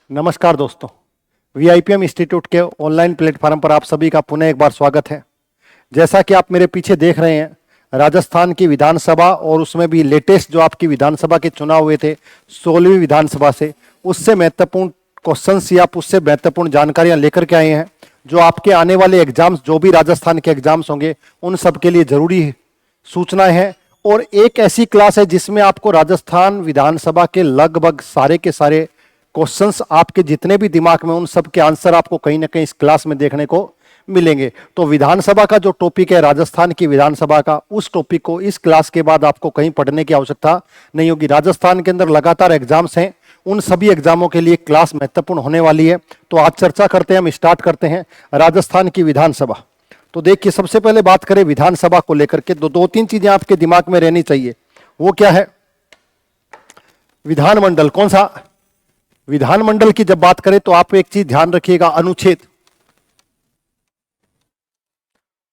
नमस्कार दोस्तों, वीआईपीएम इंस्टीट्यूट के ऑनलाइन प्लेटफॉर्म पर आप सभी का पुनः एक बार स्वागत है। जैसा कि आप मेरे पीछे देख रहे हैं, राजस्थान की विधानसभा और उसमें भी लेटेस्ट जो आपकी विधानसभा के चुनाव हुए थे 16वीं विधानसभा से, उससे महत्वपूर्ण क्वेश्चंस या उससे महत्वपूर्ण जानकारियां लेकर के आए हैं जो आपके आने वाले एग्जाम्स, जो भी राजस्थान के एग्जाम्स होंगे, उन सब के लिए जरूरी सूचनाएं हैं। और एक ऐसी क्लास है जिसमें आपको राजस्थान विधानसभा के लगभग सारे के सारे क्वेश्चंस आपके जितने भी दिमाग में, उन सब के आंसर आपको कहीं ना कहीं इस क्लास में देखने को मिलेंगे। तो विधानसभा का जो टॉपिक है, राजस्थान की विधानसभा का, उस टॉपिक को इस क्लास के बाद आपको कहीं पढ़ने की आवश्यकता नहीं होगी। राजस्थान के अंदर लगातार एग्जाम्स हैं, उन सभी एग्जामों के लिए क्लास महत्वपूर्ण होने वाली है। तो आज चर्चा करते हैं, हम स्टार्ट करते हैं राजस्थान की विधानसभा। तो देखिए, सबसे पहले बात करें विधानसभा को लेकर के, दो तीन चीजें आपके दिमाग में रहनी चाहिए। वो क्या है? विधानमंडल। कौन सा? विधानमंडल की जब बात करें तो आप एक चीज ध्यान रखिएगा, अनुच्छेद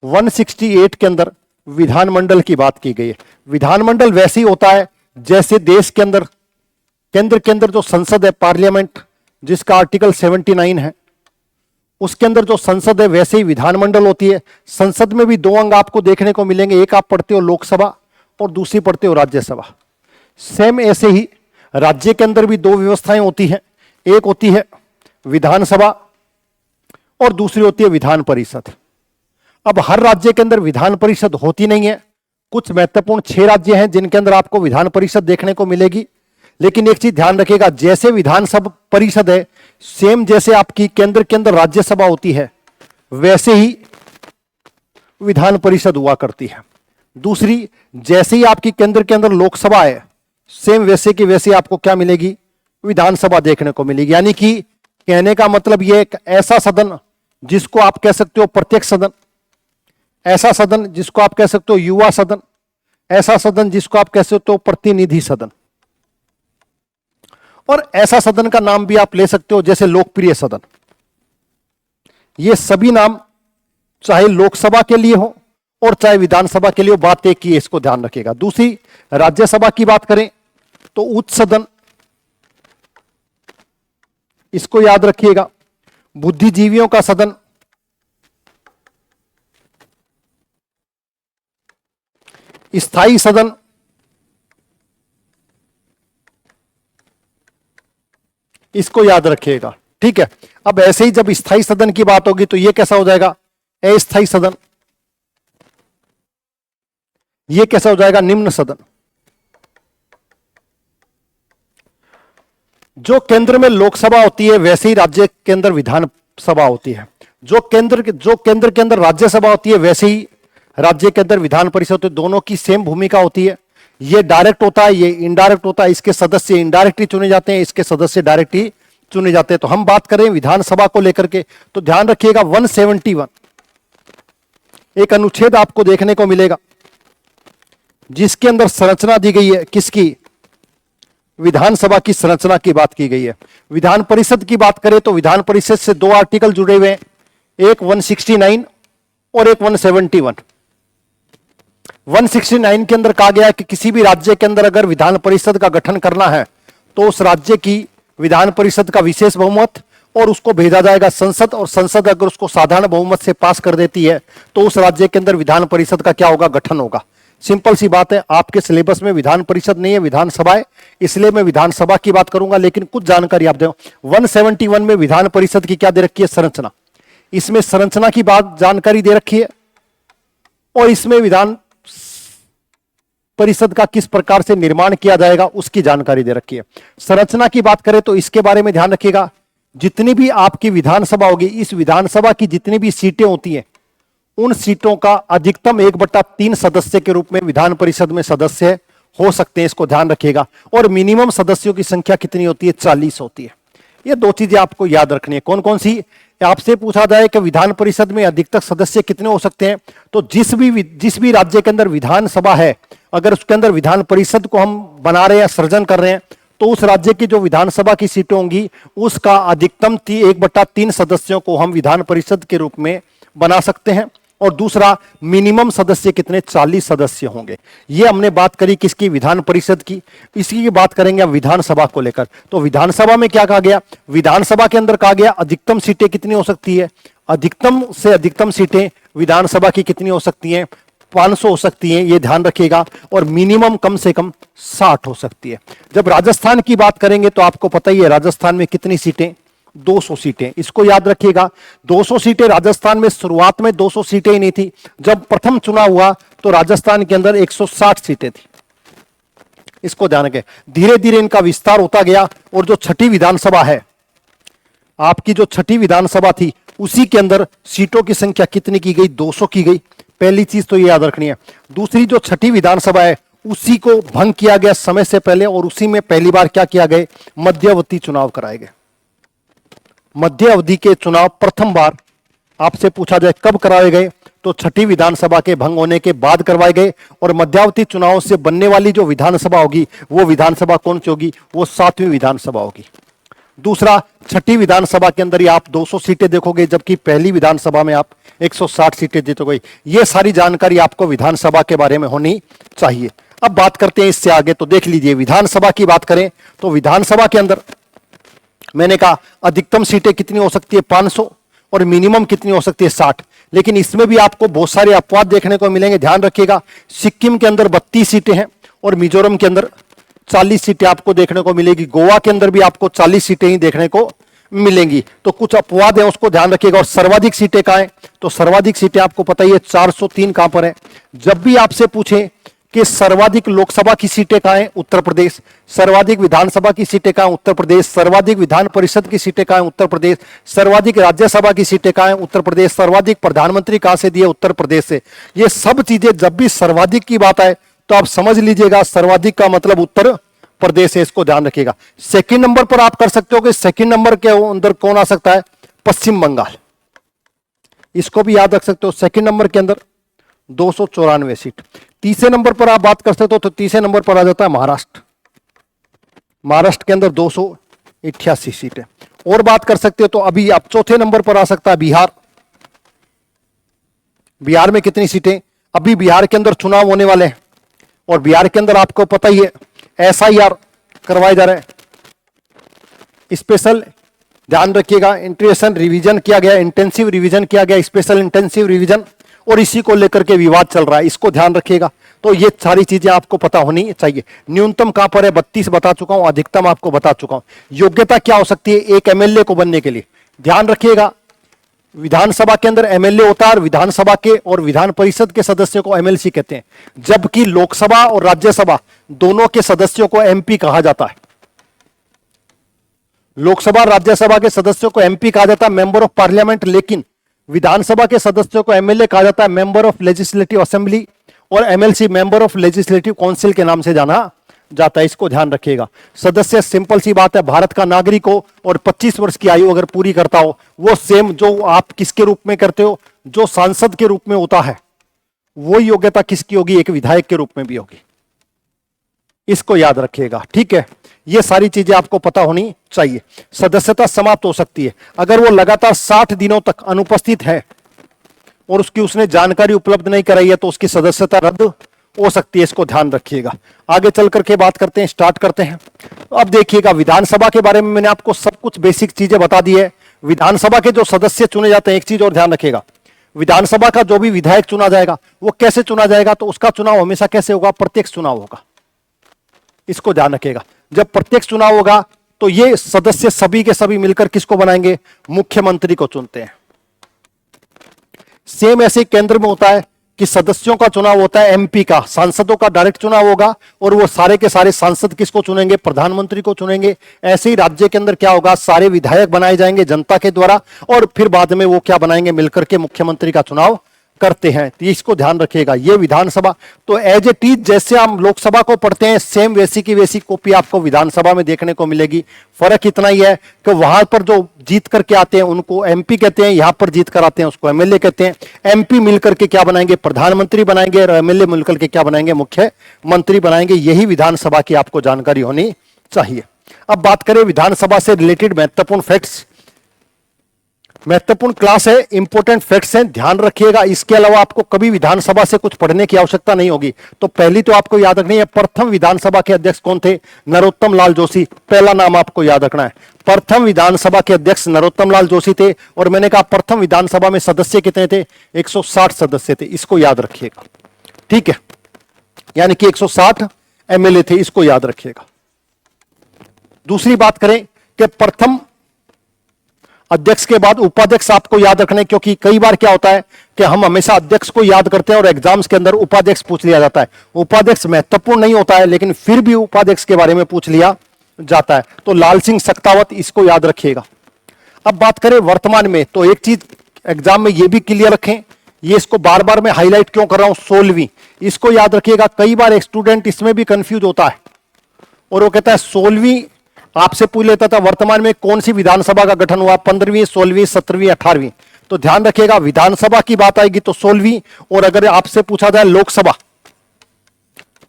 168 के अंदर विधानमंडल की बात की गई है। विधानमंडल वैसे ही होता है जैसे देश के अंदर केंद्र के अंदर जो संसद है, पार्लियामेंट, जिसका आर्टिकल 79 है, उसके अंदर जो संसद है वैसे ही विधानमंडल होती है। संसद में भी दो अंग आपको देखने को मिलेंगे, एक आप पढ़ते हो लोकसभा और दूसरी पढ़ते हो राज्यसभा। सेम ऐसे ही राज्य के अंदर भी दो व्यवस्थाएं होती हैं, एक होती है विधानसभा और दूसरी होती है विधान परिषद। अब हर राज्य के अंदर विधान परिषद होती नहीं है। कुछ महत्वपूर्ण 6 राज्य हैं जिनके अंदर आपको विधान परिषद देखने को मिलेगी। लेकिन एक चीज ध्यान रखिएगा, जैसे विधानसभा परिषद है, सेम जैसे आपकी केंद्र के अंदर राज्यसभा होती है, वैसे ही विधान परिषद हुआ करती है। दूसरी, जैसे ही आपकी केंद्र के अंदर लोकसभा है, सेम वैसे की वैसे आपको क्या मिलेगी? विधानसभा देखने को मिलेगी। यानी कि कहने का मतलब यह एक ऐसा सदन जिसको आप कह सकते हो प्रत्यक्ष सदन, ऐसा सदन जिसको आप कह सकते हो युवा सदन, ऐसा सदन जिसको आप कह सकते हो प्रतिनिधि सदन, और ऐसा सदन का नाम भी आप ले सकते हो जैसे लोकप्रिय सदन। ये सभी नाम चाहे लोकसभा के लिए हो और चाहे विधानसभा के लिए हो, बात एक ही है, इसको ध्यान रखिएगा। दूसरी, राज्यसभा की बात करें तो उच्च सदन, इसको याद रखिएगा। बुद्धिजीवियों का सदन, स्थायी सदन, इसको याद रखिएगा। ठीक है। अब ऐसे ही जब स्थायी सदन की बात होगी तो यह कैसा हो जाएगा? अस्थायी सदन। यह कैसा हो जाएगा? निम्न सदन। जो केंद्र में लोकसभा होती है वैसे ही राज्य के अंदर विधानसभा होती है। जो केंद्र के अंदर राज्यसभा होती है वैसे ही राज्य के अंदर विधान परिषद होती है। दोनों की सेम भूमिका होती है। ये डायरेक्ट होता है, ये इनडायरेक्ट होता है। इसके सदस्य इनडायरेक्टली चुने जाते हैं, इसके सदस्य डायरेक्टली चुने जाते हैं। तो हम बात करें विधानसभा को लेकर के तो ध्यान रखिएगा 171 एक अनुच्छेद आपको देखने को मिलेगा जिसके अंदर संरचना दी गई है। किसकी? विधानसभा की संरचना की बात की गई है। विधान परिषद की बात करें तो विधान परिषद से 2 आर्टिकल जुड़े हुए हैं, एक 169 और एक 171। 169 के अंदर कहा गया है कि किसी भी राज्य के अंदर अगर विधान परिषद का गठन करना है तो उस राज्य की विधान परिषद का विशेष बहुमत और उसको भेजा जाएगा संसद, और संसद अगर उसको साधारण बहुमत से पास कर देती है तो उस राज्य के अंदर विधान परिषद का क्या होगा? गठन होगा। सिंपल सी बात है। आपके सिलेबस में विधान परिषद नहीं है, विधानसभा है, इसलिए मैं विधानसभा की बात करूंगा। लेकिन कुछ जानकारी आप दो। 171 में विधान परिषद की क्या दे रखी है? संरचना। इसमें संरचना की बात जानकारी दे रखी है और इसमें विधान परिषद का किस प्रकार से निर्माण किया जाएगा उसकी जानकारी दे रखी है। संरचना की बात करें तो इसके बारे में ध्यान रखिएगा, जितनी भी आपकी विधानसभा होगी, इस विधानसभा की जितनी भी सीटें होती हैं, उन सीटों का अधिकतम 1/3 सदस्य के रूप में विधान परिषद में सदस्य हो सकते हैं। इसको ध्यान रखिएगा। और मिनिमम सदस्यों की संख्या कितनी होती है? 40 होती है। ये 2 चीजें आपको याद रखनी है। कौन कौन सी? आपसे पूछा जाए कि विधान परिषद में अधिकतम सदस्य कितने हो सकते हैं, तो जिस भी राज्य के अंदर विधानसभा है, अगर उसके अंदर विधान परिषद को हम बना रहे हैं, सृजन कर रहे हैं, तो उस राज्य की जो विधानसभा की सीटें होंगी उसका अधिकतम 1/3 सदस्यों को हम विधान परिषद के रूप में बना सकते हैं। और दूसरा मिनिमम सदस्य कितने, 40 सदस्य होंगे। ये हमने बात करी किसकी, विधान परिषद की। इसी की बात करेंगे अब विधानसभा को लेकर। तो विधानसभा में क्या कहा गया, विधानसभा के अंदर कहा गया अधिकतम सीटें कितनी हो सकती है, अधिकतम से अधिकतम सीटें विधानसभा की कितनी हो सकती हैं, 500 हो सकती हैं, ये ध्यान रखिएगा। और मिनिमम कम से कम 60 हो सकती है। जब राजस्थान की बात करेंगे तो आपको पता ही है राजस्थान में कितनी सीटें, 200 सीटें। इसको याद रखिएगा, 200 सीटें राजस्थान में। शुरुआत में 200 सीटें ही नहीं थी, जब प्रथम चुनाव हुआ तो राजस्थान के अंदर 160 सीटें थी। इसको ध्यान रखें, धीरे धीरे इनका विस्तार होता गया। और जो छठी विधानसभा है आपकी, जो छठी विधानसभा थी, उसी के अंदर सीटों की संख्या कितनी की गई, 200 की गई। पहली चीज तो ये याद रखनी है। दूसरी, जो छठी विधानसभा है उसी को भंग किया गया समय से पहले, और उसी में पहली बार क्या किया गया, मध्यावधि चुनाव कराए गए। मध्य अवधि के चुनाव प्रथम बार आपसे पूछा जाए कब कराए गए, तो छठी विधानसभा के भंग होने के बाद करवाए गए। और मध्यावधि चुनाव से बनने वाली जो विधानसभा होगी वो विधानसभा कौन सी होगी, वो 7वीं विधानसभा होगी। दूसरा, छठी विधानसभा के अंदर ही आप 200 सीटें देखोगे, जबकि पहली विधानसभा में आप 160 सीटें जीतोगे। ये सारी जानकारी आपको विधानसभा के बारे में होनी चाहिए। अब बात करते हैं इससे आगे, तो देख लीजिए विधानसभा की बात करें तो विधानसभा के अंदर मैंने कहा अधिकतम सीटें कितनी हो सकती है, 500, और मिनिमम कितनी हो सकती है, 60। लेकिन इसमें भी आपको बहुत सारे अपवाद देखने को मिलेंगे, ध्यान रखिएगा। सिक्किम के अंदर 32 सीटें हैं और मिजोरम के अंदर 40 सीटें आपको देखने को मिलेगी। गोवा के अंदर भी आपको 40 सीटें ही देखने को मिलेंगी। तो कुछ अपवाद है, उसको ध्यान रखिएगा। और सर्वाधिक सीटें कहां है, तो सर्वाधिक सीटें आपको पता ही है 403 कहां पर है। जब भी आपसे पूछे कि सर्वाधिक लोकसभा की सीटें कहां हैं, उत्तर प्रदेश। सर्वाधिक विधानसभा की सीटें कहां, उत्तर प्रदेश। सर्वाधिक विधान परिषद की सीटें कहां हैं, उत्तर प्रदेश। सर्वाधिक राज्यसभा की सीटें कहां हैं, उत्तर प्रदेश। सर्वाधिक प्रधानमंत्री कहां से दिए, उत्तर प्रदेश से। ये सब चीजें जब भी सर्वाधिक की बात आए तो आप समझ लीजिएगा सर्वाधिक का मतलब उत्तर प्रदेश है, इसको ध्यान रखिएगा। सेकंड नंबर पर आप कर सकते हो कि सेकंड नंबर के अंदर कौन आ सकता है, पश्चिम बंगाल। इसको भी याद रख सकते हो, सेकंड नंबर के अंदर 294 सीट। तीसरे नंबर पर आप बात कर सकते हो तो तीसरे नंबर पर आ जाता है महाराष्ट्र। महाराष्ट्र के अंदर 288 सीटें। और बात कर सकते हो तो अभी आप चौथे नंबर पर आ सकता है बिहार। बिहार में कितनी सीटें, अभी बिहार के अंदर चुनाव होने वाले हैं और बिहार के अंदर आपको पता ही है SIR करवाए जा रहे हैं। स्पेशल ध्यान रखिएगा, इंटेंसिव रिवीजन किया गया, इंटेंसिव रिवीजन किया गया, स्पेशल इंटेंसिव रिवीजन, और इसी को लेकर के विवाद चल रहा है, इसको ध्यान रखिएगा। तो ये सारी चीजें आपको पता होनी चाहिए। न्यूनतम कहां पर है, 32 बता चुका हूं, अधिकतम आपको बता चुका हूं। योग्यता क्या हो सकती है एक MLA को बनने के लिए, ध्यान रखिएगा। विधानसभा के अंदर MLA होता है और विधानसभा के और विधान परिषद के सदस्यों को MLC कहते हैं, जबकि लोकसभा और राज्यसभा दोनों के सदस्यों को MP कहा जाता है। लोकसभा राज्यसभा के सदस्यों को MP कहा जाता है, मेंबर ऑफ पार्लियामेंट। लेकिन विधानसभा के सदस्यों को MLA कहा जाता है, मेंबर ऑफ लेजिस्लेटिव असेंबली, और MLC member of legislative council के नाम से जाना जाता है, इसको ध्यान रखिएगा। सदस्य सिंपल सी बात है, भारत का नागरिक हो और 25 वर्ष की आयु अगर पूरी करता हो, वो सेम जो आप किसके रूप में करते हो, जो सांसद के रूप में होता है, वो योग्यता किसकी होगी, एक विधायक के रूप में भी होगी। इसको याद रखिएगा, ठीक है। ये सारी चीजें आपको पता होनी चाहिए। सदस्यता समाप्त हो सकती है अगर वो लगातार 60 दिनों तक अनुपस्थित है और उसकी उसने जानकारी उपलब्ध नहीं कराई है, तो उसकी सदस्यता रद्द हो सकती है, इसको ध्यान रखिएगा। आगे चल करके बात करते हैं, स्टार्ट करते हैं। तो अब देखिएगा, विधानसभा के बारे में मैंने आपको सब कुछ बेसिक चीजें बता दी है। विधानसभा के जो सदस्य चुने जाते हैं, एक चीज और ध्यान रखिएगा, विधानसभा का जो भी विधायक चुना जाएगा वो कैसे चुना जाएगा, तो उसका चुनाव हमेशा कैसे होगा, प्रत्यक्ष चुनाव होगा। इसको ध्यान रखिएगा। जब प्रत्यक्ष चुनाव होगा तो ये सदस्य सभी के सभी मिलकर किसको बनाएंगे, मुख्यमंत्री को चुनते हैं। सेम ऐसे केंद्र में होता है कि सदस्यों का चुनाव होता है MP का, सांसदों का डायरेक्ट चुनाव होगा और वो सारे के सारे सांसद किसको चुनेंगे, प्रधानमंत्री को चुनेंगे। ऐसे ही राज्य के अंदर क्या होगा, सारे विधायक बनाए जाएंगे जनता के द्वारा और फिर बाद में वो क्या बनाएंगे, मिलकर के मुख्यमंत्री का चुनाव करते हैं। तो इसको ध्यान रखिएगा। ये विधानसभा तो एज इट इज जैसे हम लोकसभा को पढ़ते हैं, सेम वैसी की वैसी कॉपी आपको विधानसभा में देखने को मिलेगी। फर्क इतना ही है कि वहां पर जो जीत करके आते हैं उनको MP कहते हैं, यहां पर जीत कर आते हैं उसको MLA कहते हैं। MP मिलकर के क्या बनाएंगे, प्रधानमंत्री बनाएंगे, और MLA मिलकर के क्या बनाएंगे, मुख्यमंत्री बनाएंगे। यही विधानसभा की आपको जानकारी होनी चाहिए। अब बात करें विधानसभा से रिलेटेड महत्वपूर्ण फैक्ट्स, महत्वपूर्ण क्लास है, इंपॉर्टेंट फैक्ट्स हैं, ध्यान रखिएगा। इसके अलावा आपको कभी विधानसभा से कुछ पढ़ने की आवश्यकता नहीं होगी। तो पहली तो आपको याद रखनी है, प्रथम विधानसभा के अध्यक्ष कौन थे? नरोत्तम लाल जोशी। पहला नाम आपको याद रखना है। प्रथम विधानसभा के अध्यक्ष नरोत्तम लाल जोशी थे। और मैंने कहा प्रथम विधानसभा में सदस्य कितने थे? 160 सदस्य थे। इसको याद रखिएगा, ठीक है, यानी कि 160 एमएलए थे, इसको याद रखिएगा। दूसरी बात करें कि प्रथम अध्यक्ष के बाद उपाध्यक्ष आपको याद रखने, क्योंकि कई बार क्या होता है कि हम हमेशा अध्यक्ष को याद करते हैं और एग्जाम्स के अंदर उपाध्यक्ष पूछ लिया जाता है। उपाध्यक्ष महत्वपूर्ण नहीं होता है, लेकिन फिर भी उपाध्यक्ष के बारे में पूछ लिया जाता है। तो लाल सिंह सख्तावत, इसको याद रखिएगा। अब बात करें वर्तमान में, तो एक चीज एग्जाम में यह भी क्लियर रखें, ये इसको बार बार मैं हाईलाइट क्यों कर रहा हूं, 16वीं, इसको याद रखिएगा। कई बार एक स्टूडेंट इसमें भी कंफ्यूज होता है और वो कहता है 16वीं आपसे पूछ लेता था वर्तमान में कौन सी विधानसभा का गठन हुआ, 15वीं, 16वीं, 17वीं, 18वीं। तो ध्यान रखिएगा, विधानसभा की बात आएगी तो 16वीं, और अगर आपसे पूछा जाए लोकसभा,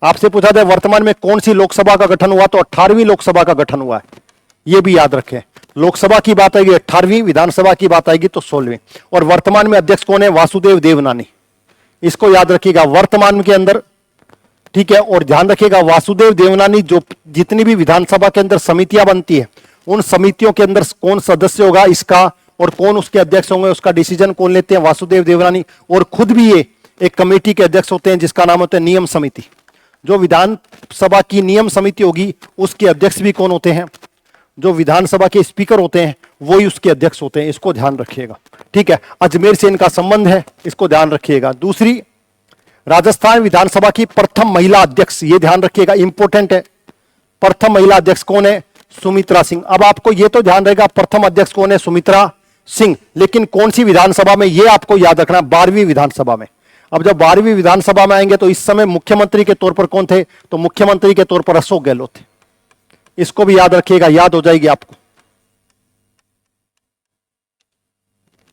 आपसे पूछा जाए वर्तमान में कौन सी लोकसभा का गठन हुआ, तो 18वीं लोकसभा का गठन हुआ है। यह भी याद रखें, लोकसभा की बात आएगी 18वीं, विधानसभा की बात आएगी तो 16वीं। और वर्तमान में अध्यक्ष कौन है? वासुदेव देवनानी, इसको याद रखिएगा वर्तमान के अंदर, ठीक है। और ध्यान रखिएगा वासुदेव देवनानी, जो जितनी भी विधानसभा के अंदर समितियां बनती है, उन समितियों के अंदर कौन सदस्य होगा इसका और कौन उसके अध्यक्ष होंगे, उसका डिसीजन कौन लेते हैं? वासुदेव देवनानी। और खुद भी ये एक कमेटी के अध्यक्ष होते हैं जिसका नाम होता है नियम समिति। जो विधानसभा की नियम समिति होगी उसके अध्यक्ष भी कौन होते हैं? जो विधानसभा के स्पीकर होते हैं वो ही उसके अध्यक्ष होते हैं, इसको ध्यान रखिएगा, ठीक है। अजमेर से इनका संबंध है, इसको ध्यान रखिएगा। दूसरी, राजस्थान विधानसभा की प्रथम महिला अध्यक्ष, ये ध्यान रखिएगा, इंपॉर्टेंट है। प्रथम महिला अध्यक्ष कौन है? सुमित्रा सिंह। अब आपको ये तो ध्यान रहेगा प्रथम अध्यक्ष कौन है? सुमित्रा सिंह। लेकिन कौन सी विधानसभा में, ये आपको याद रखना, 12वीं विधानसभा में। अब जब 12वीं विधानसभा में आएंगे तो इस समय मुख्यमंत्री के तौर पर कौन थे? तो मुख्यमंत्री के तौर पर अशोक गहलोत थे। इसको भी याद रखिएगा, याद हो जाएगी आपको,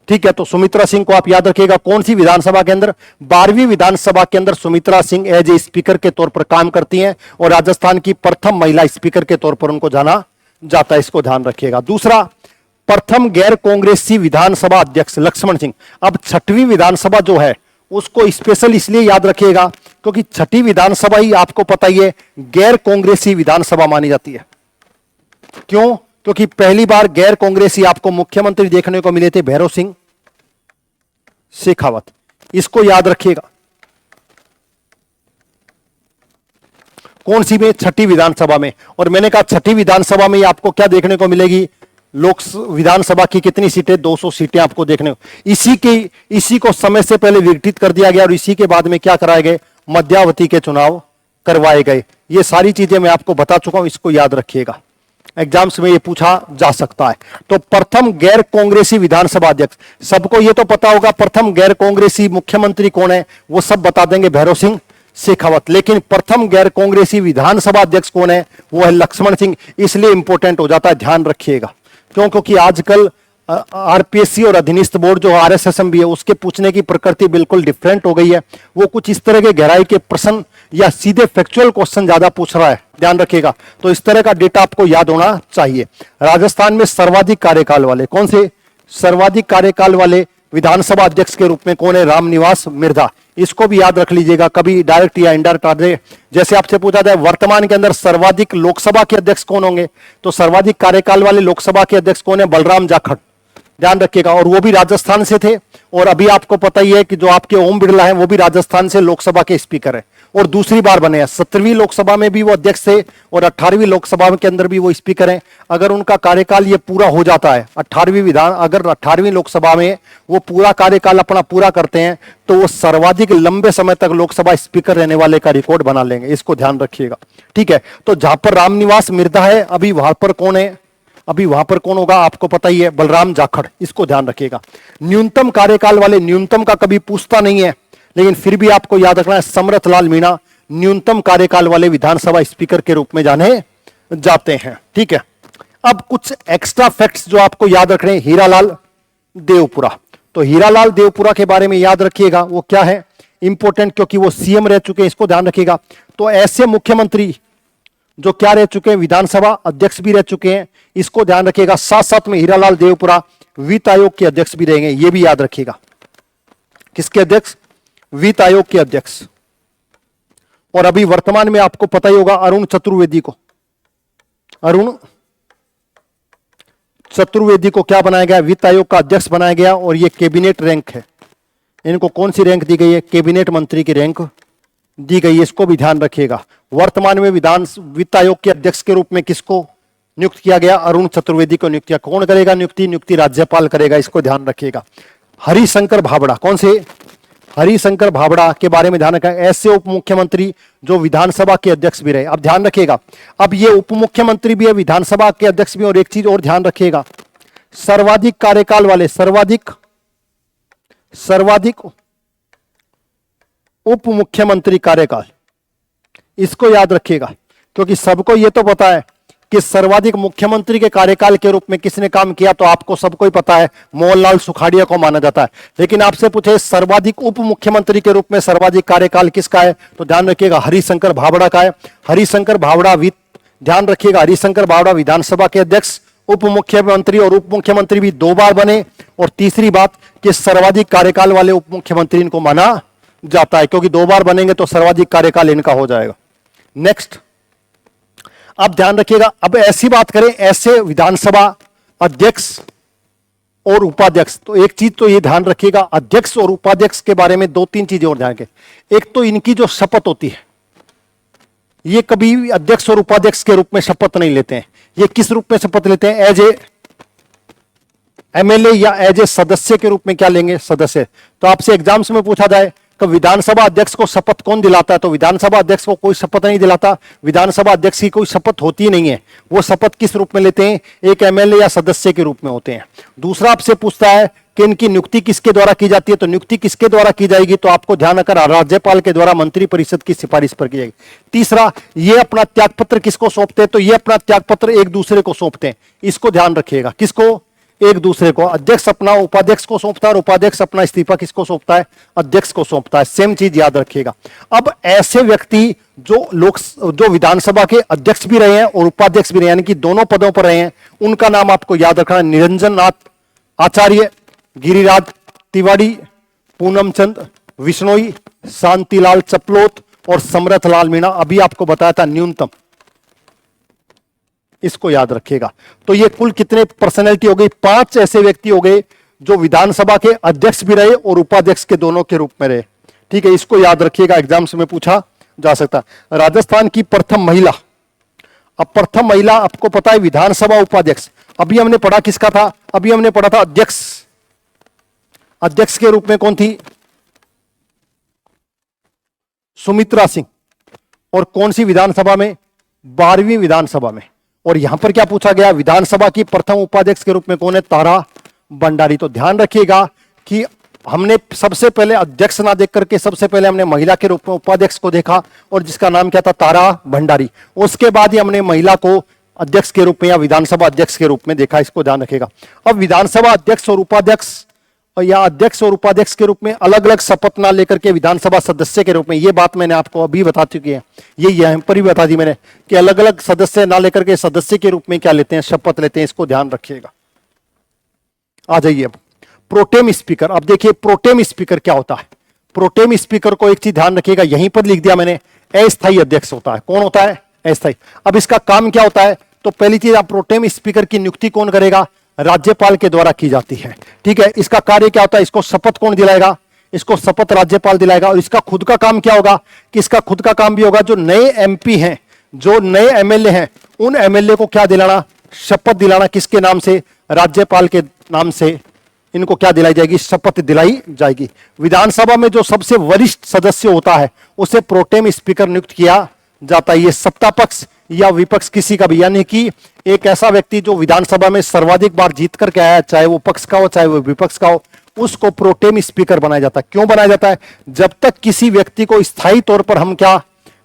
ठीक है। तो सुमित्रा सिंह को आप याद रखिएगा। कौन सी विधानसभा के अंदर? 12वीं विधानसभा के अंदर Sumitra Singh as a speaker के तौर पर काम करती हैं और राजस्थान की प्रथम महिला स्पीकर के तौर पर उनको जाना जाता है, इसको ध्यान रखिएगा। दूसरा, प्रथम गैर कांग्रेसी विधानसभा अध्यक्ष लक्ष्मण सिंह। अब 6वीं विधानसभा जो है उसको स्पेशल इसलिए याद रखिएगा क्योंकि 6ठी विधानसभा ही आपको पता ही है गैर कांग्रेसी विधानसभा मानी जाती है। क्यों? क्योंकि पहली बार गैर कांग्रेसी आपको मुख्यमंत्री देखने को मिले थे भैरव सिंह शेखावत, इसको याद रखिएगा। कौन सी में? 6ठी विधानसभा में। और मैंने कहा 6ठी विधानसभा में आपको क्या देखने को मिलेगी? विधानसभा की कितनी सीटें? 200 सीटें आपको देखने को। इसी को समय से पहले विघटित कर दिया गया और इसी के बाद में क्या कराए गए? मध्यावधि के चुनाव करवाए गए। ये सारी चीजें मैं आपको बता चुका हूं, इसको याद रखिएगा, एग्जाम्स में ये पूछा जा सकता है। तो प्रथम गैर कांग्रेसी विधानसभा अध्यक्ष, सबको ये तो पता होगा प्रथम गैर कांग्रेसी मुख्यमंत्री कौन है, वो सब बता देंगे भैरव सिंह शेखावत। लेकिन प्रथम गैर कांग्रेसी विधानसभा अध्यक्ष कौन है? वो है लक्ष्मण सिंह। इसलिए इंपॉर्टेंट हो जाता है, ध्यान रखिएगा। क्यों? क्योंकि आजकल आरपीएससी और अधीनस्थ बोर्ड जो आरएसएसएम भी है उसके पूछने की प्रकृति बिल्कुल डिफरेंट हो गई है। वो कुछ इस तरह के गहराई के प्रश्न या सीधे फैक्चुअल क्वेश्चन ज्यादा पूछ रहा है, ध्यान रखिएगा। तो इस तरह का डेटा आपको याद होना चाहिए। राजस्थान में सर्वाधिक कार्यकाल वाले, कौन से सर्वाधिक कार्यकाल वाले विधानसभा अध्यक्ष के रूप में कौन है? रामनिवास मिर्धा। इसको भी याद रख लीजिएगा, कभी डायरेक्ट या इनडायरेक्ट आ जाए। जैसे आपसे पूछा जाए वर्तमान के अंदर सर्वाधिक लोकसभा के अध्यक्ष कौन होंगे, तो सर्वाधिक कार्यकाल वाले लोकसभा के अध्यक्ष कौन है? बलराम जाखड़, ध्यान रखिएगा। और वो भी राजस्थान से थे। और अभी आपको पता ही है कि जो आपके ओम बिरला हैं वो भी राजस्थान से लोकसभा के स्पीकर हैं और दूसरी बार बने हैं। 17वीं लोकसभा में भी वो अध्यक्ष थे और 18वीं लोकसभा के अंदर भी वो स्पीकर हैं। अगर उनका कार्यकाल ये पूरा हो जाता है, 18वीं लोकसभा में वो पूरा कार्यकाल अपना पूरा करते हैं तो वो सर्वाधिक लंबे समय तक लोकसभा स्पीकर रहने वाले का रिकॉर्ड बना लेंगे, इसको ध्यान रखिएगा, ठीक है। तो जहां पर रामनिवास मिर्धा है अभी वहां पर कौन है? अभी वहां पर कौन होगा आपको पता ही है, बलराम जाखड़, इसको ध्यान रखिएगा। न्यूनतम कार्यकाल वाले, न्यूनतम का कभी पूछता नहीं है लेकिन फिर भी आपको याद रखना है, समरथ लाल मीणा न्यूनतम कार्यकाल वाले विधानसभा स्पीकर के रूप में जाने जाते हैं, ठीक है। अब कुछ एक्स्ट्रा फैक्ट्स जो आपको याद रखने, हीरालाल देवपुरा। तो हीरालाल देवपुरा के बारे में याद रखिएगा, वो क्या है इंपॉर्टेंट, क्योंकि वो सीएम रह चुके हैं, इसको ध्यान रखिएगा। तो ऐसे मुख्यमंत्री जो क्या रह चुके हैं, विधानसभा अध्यक्ष भी रह चुके हैं, इसको ध्यान रखिएगा। साथ साथ में हीरालाल देवपुरा वित्त आयोग के अध्यक्ष भी रहेंगे, ये भी याद रखिएगा। किसके अध्यक्ष? वित्त आयोग के अध्यक्ष। और अभी वर्तमान में आपको पता ही होगा अरुण चतुर्वेदी को, अरुण चतुर्वेदी को क्या बनाया गया? वित्त आयोग का अध्यक्ष बनाया गया। और ये कैबिनेट रैंक है, इनको कौन सी रैंक दी गई है? कैबिनेट मंत्री की रैंक दी गई है, इसको भी ध्यान रखिएगा। वर्तमान में वित्त आयोग के अध्यक्ष के रूप में किसको नियुक्त किया गया? अरुण चतुर्वेदी को नियुक्त किया। कौन करेगा नियुक्ति? नियुक्ति राज्यपाल करेगा, इसको ध्यान रखिएगा। हरिशंकर भाबड़ा, कौन से? हरिशंकर भाबड़ा के बारे में ध्यान रखा। ऐसे उप मुख्यमंत्री जो विधानसभा के अध्यक्ष भी रहे। अब ध्यान रखिएगा, अब ये उप मुख्यमंत्री भी है, विधानसभा के अध्यक्ष भी। और एक चीज और ध्यान रखिएगा, सर्वाधिक कार्यकाल वाले, सर्वाधिक उप मुख्यमंत्री कार्यकाल, इसको याद रखिएगा। क्योंकि सबको ये तो पता है कि सर्वाधिक मुख्यमंत्री के कार्यकाल के रूप में किसने काम किया, तो आपको सबको ही पता है, मोहनलाल सुखाड़िया को माना जाता है। लेकिन आपसे पूछे सर्वाधिक उप मुख्यमंत्री के रूप में सर्वाधिक कार्यकाल किसका है, तो ध्यान रखिएगा हरिशंकर भाबड़ा का है। हरिशंकर भाबड़ा ध्यान रखिएगा, हरिशंकर भाबड़ा विधानसभा के अध्यक्ष, उप मुख्यमंत्री और उप मुख्यमंत्री भी 2 बार बने। और तीसरी बात कि सर्वाधिक कार्यकाल वाले उप मुख्यमंत्री इनको माना जाता है, क्योंकि 2 बार बनेंगे तो सर्वाधिक कार्यकाल इनका हो जाएगा। नेक्स्ट, अब ध्यान रखिएगा, अब ऐसी बात करें, ऐसे विधानसभा अध्यक्ष और उपाध्यक्ष, तो एक चीज तो ये ध्यान रखिएगा, अध्यक्ष और उपाध्यक्ष के बारे में 2-3 चीजें और ध्यान के। एक तो इनकी जो शपथ होती है, ये कभी अध्यक्ष और उपाध्यक्ष के रूप में शपथ नहीं लेते हैं। ये किस रूप में शपथ लेते हैं? एज ए एमएलए या एज ए सदस्य के रूप में क्या लेंगे? सदस्य। तो आपसे एग्जाम्स में पूछा जाए कि विधानसभा अध्यक्ष को शपथ कौन दिलाता है, तो विधानसभा अध्यक्ष को कोई शपथ नहीं दिलाता। विधानसभा अध्यक्ष की कोई शपथ होती नहीं है। वो शपथ किस रूप में लेते हैं? एक एमएलए या सदस्य के रूप में होते हैं। दूसरा आपसे पूछता है कि इनकी नियुक्ति किसके द्वारा की जाती है, तो नियुक्ति किसके द्वारा की जाएगी, तो आपको ध्यान रखना राज्यपाल के द्वारा मंत्रिपरिषद की सिफारिश पर की जाएगी। तीसरा, ये अपना त्यागपत्र किसको सौंपते हैं, तो ये अपना त्यागपत्र एक दूसरे को सौंपते हैं, इसको ध्यान रखिएगा। किसको? एक दूसरे को। अध्यक्ष अपना उपाध्यक्ष को सौंपता है और उपाध्यक्ष अपना इस्तीफा किसको सौंपता है? अध्यक्ष को सौंपता है। सेम चीज याद रखिएगा। अब ऐसे व्यक्ति जो विधानसभा के अध्यक्ष भी रहे हैं और उपाध्यक्ष भी रहे हैं, यानी कि दोनों पदों पर रहे हैं, उनका नाम आपको याद रखना है। निरंजन नाथ आचार्य, गिरिराज तिवारी, पूनम चंद विश्नोई, शांतिलाल चपलोत और समरथ लाल मीणा। अभी आपको बताया था न्यूनतम, इसको याद रखिएगा। तो ये कुल कितने पर्सनैलिटी हो गई? 5 ऐसे व्यक्ति हो गए जो विधानसभा के अध्यक्ष भी रहे और उपाध्यक्ष के दोनों के रूप में रहे। ठीक है, इसको याद रखिएगा, एग्जाम्स में पूछा जा सकता है। राजस्थान की प्रथम महिला, अब प्रथम महिला आपको पता है विधानसभा उपाध्यक्ष। अभी हमने पढ़ा किसका था? अभी हमने पढ़ा था अध्यक्ष। अध्यक्ष के रूप में कौन थी? सुमित्रा सिंह। और कौन सी विधानसभा में? 12वीं विधानसभा में। और यहां पर क्या पूछा गया? विधानसभा की प्रथम उपाध्यक्ष के रूप में कौन है? तारा भंडारी। तो ध्यान रखिएगा कि हमने सबसे पहले अध्यक्ष ना देख करके सबसे पहले हमने महिला के रूप में उपाध्यक्ष को देखा, और जिसका नाम क्या था? तारा भंडारी। उसके बाद ही हमने महिला को अध्यक्ष के रूप में या विधानसभा अध्यक्ष के रूप में देखा, इसको ध्यान रखिएगा। अब विधानसभा अध्यक्ष और उपाध्यक्ष या अध्यक्ष और उपाध्यक्ष के रूप में अलग अलग शपथ ना लेकर के विधानसभा सदस्य के रूप में, ये बात मैंने आपको अभी बता चुकी है, ये यहां पर ही बता दी मैंने कि अलग अलग सदस्य ना लेकर के सदस्य के रूप में क्या लेते हैं? शपथ लेते हैं। इसको ध्यान रखिएगा। आ जाइए अब प्रोटेम स्पीकर। अब देखिए प्रोटेम स्पीकर क्या होता है। प्रोटेम स्पीकर को एक चीज ध्यान रखिएगा, यहीं पर लिख दिया मैंने, अस्थायी अध्यक्ष होता है। कौन होता है? अस्थायी। अब इसका काम क्या होता है? तो पहली चीज, आप प्रोटेम स्पीकर की नियुक्ति कौन करेगा? राज्यपाल के द्वारा की जाती है। ठीक है, इसका कार्य क्या होता है? इसको शपथ कौन दिलाएगा? इसको शपथ राज्यपाल दिलाएगा। और इसका खुद का काम क्या होगा? कि इसका खुद का काम भी होगा, जो नए एमपी हैं, जो नए एमएलए हैं, उन एमएलए को क्या दिलाना? शपथ दिलाना। किसके नाम से? राज्यपाल के नाम से इनको क्या दिलाई जाएगी? शपथ दिलाई जाएगी। विधानसभा में जो सबसे वरिष्ठ सदस्य होता है उसे प्रोटेम स्पीकर नियुक्त किया जाता है। ये सत्ता पक्ष या विपक्ष किसी का भी, यानी कि एक ऐसा व्यक्ति जो विधानसभा में सर्वाधिक बार जीत करके आया, चाहे वो पक्ष का हो चाहे वो विपक्ष का हो, उसको प्रोटेम स्पीकर बनाया जाता है। क्यों बनाया जाता है? जब तक किसी व्यक्ति को स्थायी तौर पर हम क्या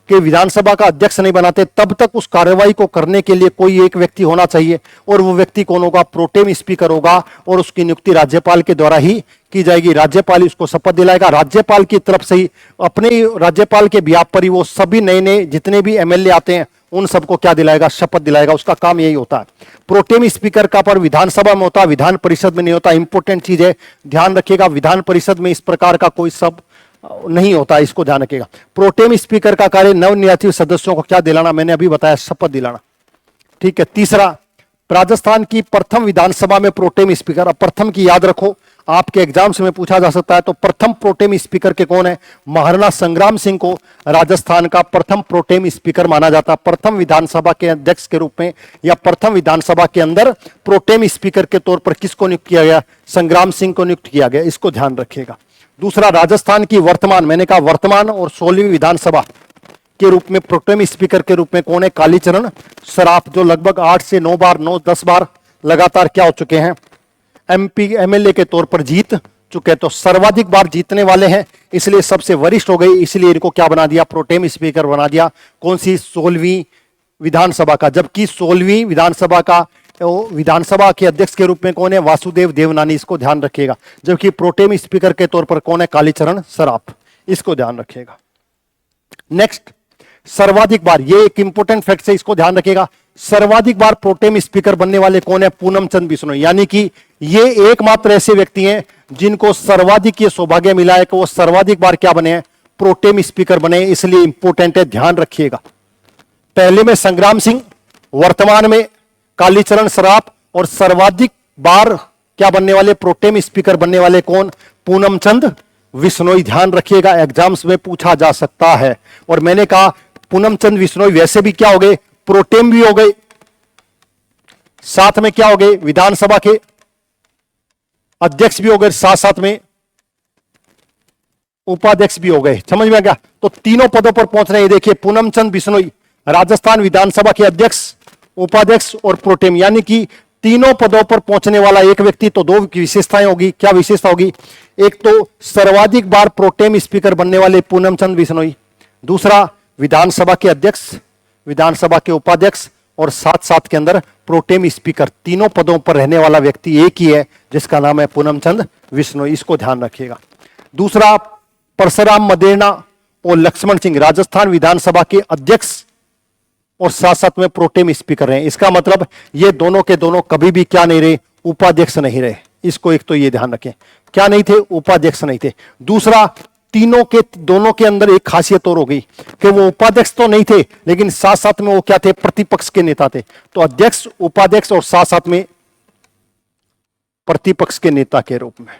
कि विधानसभा का अध्यक्ष नहीं बनाते, तब तक उस कार्यवाही को करने के लिए कोई एक व्यक्ति होना चाहिए, और वो व्यक्ति कौन होगा? प्रोटेम स्पीकर होगा, और उसकी नियुक्ति राज्यपाल के द्वारा ही की जाएगी। राज्यपाल उसको शपथ दिलाएगा, राज्यपाल की तरफ से ही, अपने राज्यपाल के बिहाफ पर ही वो सभी नए नए जितने भी एमएलए आते हैं उन सबको क्या दिलाएगा? शपथ दिलाएगा। उसका काम यही होता है। प्रोटेम स्पीकर का पर विधानसभा में होता है, विधान परिषद में नहीं होता। इंपॉर्टेंट चीज है, ध्यान रखिएगा, विधान परिषद में इस प्रकार का कोई सब नहीं होता, इसको ध्यान रखिएगा। प्रोटेम स्पीकर का कार्य नवनिर्वाचित सदस्यों को क्या दिलाना? मैंने अभी बताया, शपथ दिलाना। ठीक है। तीसरा, राजस्थान की प्रथम विधानसभा में प्रोटेम स्पीकर, अब प्रथम की याद रखो, आपके एग्जाम्स में पूछा जा सकता है। तो प्रथम प्रोटेम स्पीकर के कौन है? महाराणा संग्राम सिंह को राजस्थान का प्रथम प्रोटेम स्पीकर माना जाता है। प्रथम विधानसभा के अध्यक्ष के रूप में या प्रथम विधानसभा के अंदर प्रोटेम स्पीकर के तौर पर किसको नियुक्त किया गया? संग्राम सिंह को नियुक्त किया गया। इसको ध्यान रखिएगा। दूसरा, राजस्थान की वर्तमान, मैंने कहा वर्तमान और 16वीं विधानसभा के रूप में प्रोटेम स्पीकर के रूप में कौन है? कालीचरण सराफ, जो लगभग 8 से 9 बार 9-10 बार लगातार क्या हो चुके हैं? एमपी एमएलए के तौर पर जीत चुके हैं। तो सर्वाधिक बार जीतने वाले हैं, इसलिए सबसे वरिष्ठ हो गई, इसलिए इनको क्या बना दिया? प्रोटेम स्पीकर बना दिया। कौन सी? 16वीं विधानसभा का। जबकि 16वीं विधानसभा का विधानसभा के अध्यक्ष के रूप में कौन है? वासुदेव देवनानी। इसको ध्यान रखिएगा। जबकि प्रोटेम स्पीकर के तौर पर कौन है? कालीचरण सराफ। इसको ध्यान रखिएगा। नेक्स्ट, सर्वाधिक बार, ये एक इंपॉर्टेंट फैक्ट है, इसको ध्यान रखिएगा। सर्वाधिक बार प्रोटेम स्पीकर बनने वाले कौन है? पूनम चंद बिश्नोई। यानी कि ये एकमात्र ऐसे व्यक्ति हैं जिनको सर्वाधिक ये सौभाग्य मिला है कि वो सर्वाधिक बार क्या बने हैं? प्रोटेम स्पीकर बने। इसलिए इंपॉर्टेंट है, ध्यान रखिएगा। पहले में संग्राम सिंह, वर्तमान में कालीचरण सराफ, और सर्वाधिक बार क्या बनने वाले? प्रोटेम स्पीकर बनने वाले कौन? पूनम चंद बिश्नोई। ध्यान रखिएगा, एग्जाम्स में पूछा जा सकता है। और मैंने कहा पूनम चंद बिश्नोई वैसे भी क्या हो गए? प्रोटेम भी हो गए, साथ में क्या हो गए? विधानसभा के अध्यक्ष भी हो गए, साथ साथ में उपाध्यक्ष भी हो गए। समझ में आ गया? तो तीनों पदों पर पहुंच रहे हैं। देखिए, पूनम चंद बिश्नोई राजस्थान विधानसभा के अध्यक्ष, उपाध्यक्ष और प्रोटेम, यानी कि तीनों पदों पर पहुंचने वाला एक व्यक्ति। तो दो विशेषताएं होगी। क्या विशेषता होगी? एक तो सर्वाधिक बार प्रोटेम स्पीकर बनने वाले पूनम चंद बिश्नोई, दूसरा विधानसभा के अध्यक्ष, विधानसभा के उपाध्यक्ष, और साथ साथ के अंदर प्रोटेम स्पीकर। तीनों पदों पर रहने वाला व्यक्ति एक ही है, जिसका नाम है पूनम चंद बिश्नोई। इसको ध्यान रखिएगा। दूसरा, परशुराम मदेरणा और लक्ष्मण सिंह राजस्थान विधानसभा के अध्यक्ष और साथ साथ में प्रोटेम स्पीकर रहे। इसका मतलब ये दोनों के दोनों कभी भी क्या नहीं रहे? उपाध्यक्ष नहीं रहे। इसको एक तो ये ध्यान रखें, क्या नहीं थे? उपाध्यक्ष नहीं थे। दूसरा, तीनों के दोनों के अंदर एक खासियत और हो गई कि वो उपाध्यक्ष तो नहीं थे, लेकिन साथ साथ में वो क्या थे? प्रतिपक्ष के नेता थे। तो अध्यक्ष, उपाध्यक्ष और साथ साथ में प्रतिपक्ष के नेता के रूप में।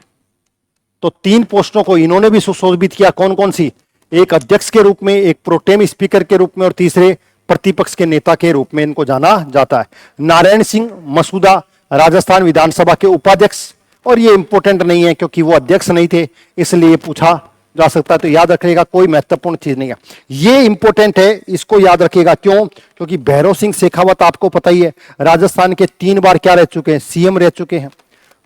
तो 3 पोस्टों को इन्होंने भी सुशोभित किया। कौन कौन सी? एक अध्यक्ष के रूप में, एक प्रोटेम स्पीकर के रूप में, और तीसरे प्रतिपक्ष के नेता के रूप में इनको जाना जाता है। नारायण सिंह मसूदा राजस्थान विधानसभा के उपाध्यक्ष, और ये इंपॉर्टेंट नहीं है क्योंकि वो अध्यक्ष नहीं थे, इसलिए पूछा जा सकता है। तो याद रखिएगा, कोई महत्वपूर्ण चीज नहीं है। ये इंपॉर्टेंट है, इसको याद रखिएगा। क्यों? क्योंकि भैरव सिंह शेखावत आपको पता ही है, राजस्थान के 3 बार क्या रह चुके हैं? सीएम रह चुके हैं।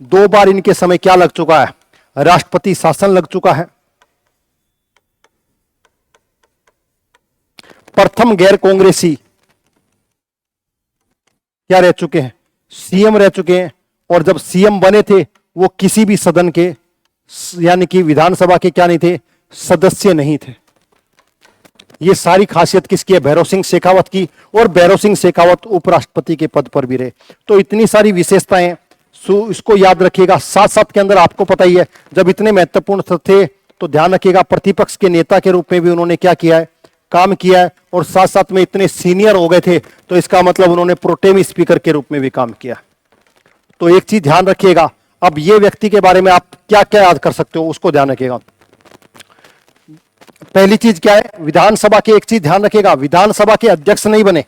2 बार इनके समय क्या लग चुका है? राष्ट्रपति शासन लग चुका है। प्रथम गैर कांग्रेसी क्या रह चुके हैं? सीएम रह चुके हैं। और जब सीएम बने थे वो किसी भी सदन के, यानी कि विधानसभा के क्या नहीं थे? सदस्य नहीं थे। ये सारी खासियत किसकी है? भैरव सिंह शेखावत की। और भैरव सिंह शेखावत उपराष्ट्रपति के पद पर भी रहे। तो इतनी सारी विशेषताएं, इसको याद रखिएगा। साथ साथ के अंदर आपको पता ही है, जब इतने महत्वपूर्ण थे तो ध्यान रखिएगा, प्रतिपक्ष के नेता के रूप में भी उन्होंने क्या किया है? काम किया है। और साथ साथ में इतने सीनियर हो गए थे, तो इसका मतलब उन्होंने प्रोटेम स्पीकर के रूप में भी काम किया। तो एक चीज ध्यान रखिएगा, अब ये व्यक्ति के बारे में आप क्या क्या याद कर सकते हो, उसको ध्यान रखिएगा। पहली चीज क्या है? विधानसभा के एक चीज ध्यान रखिएगा, विधानसभा के अध्यक्ष नहीं बने।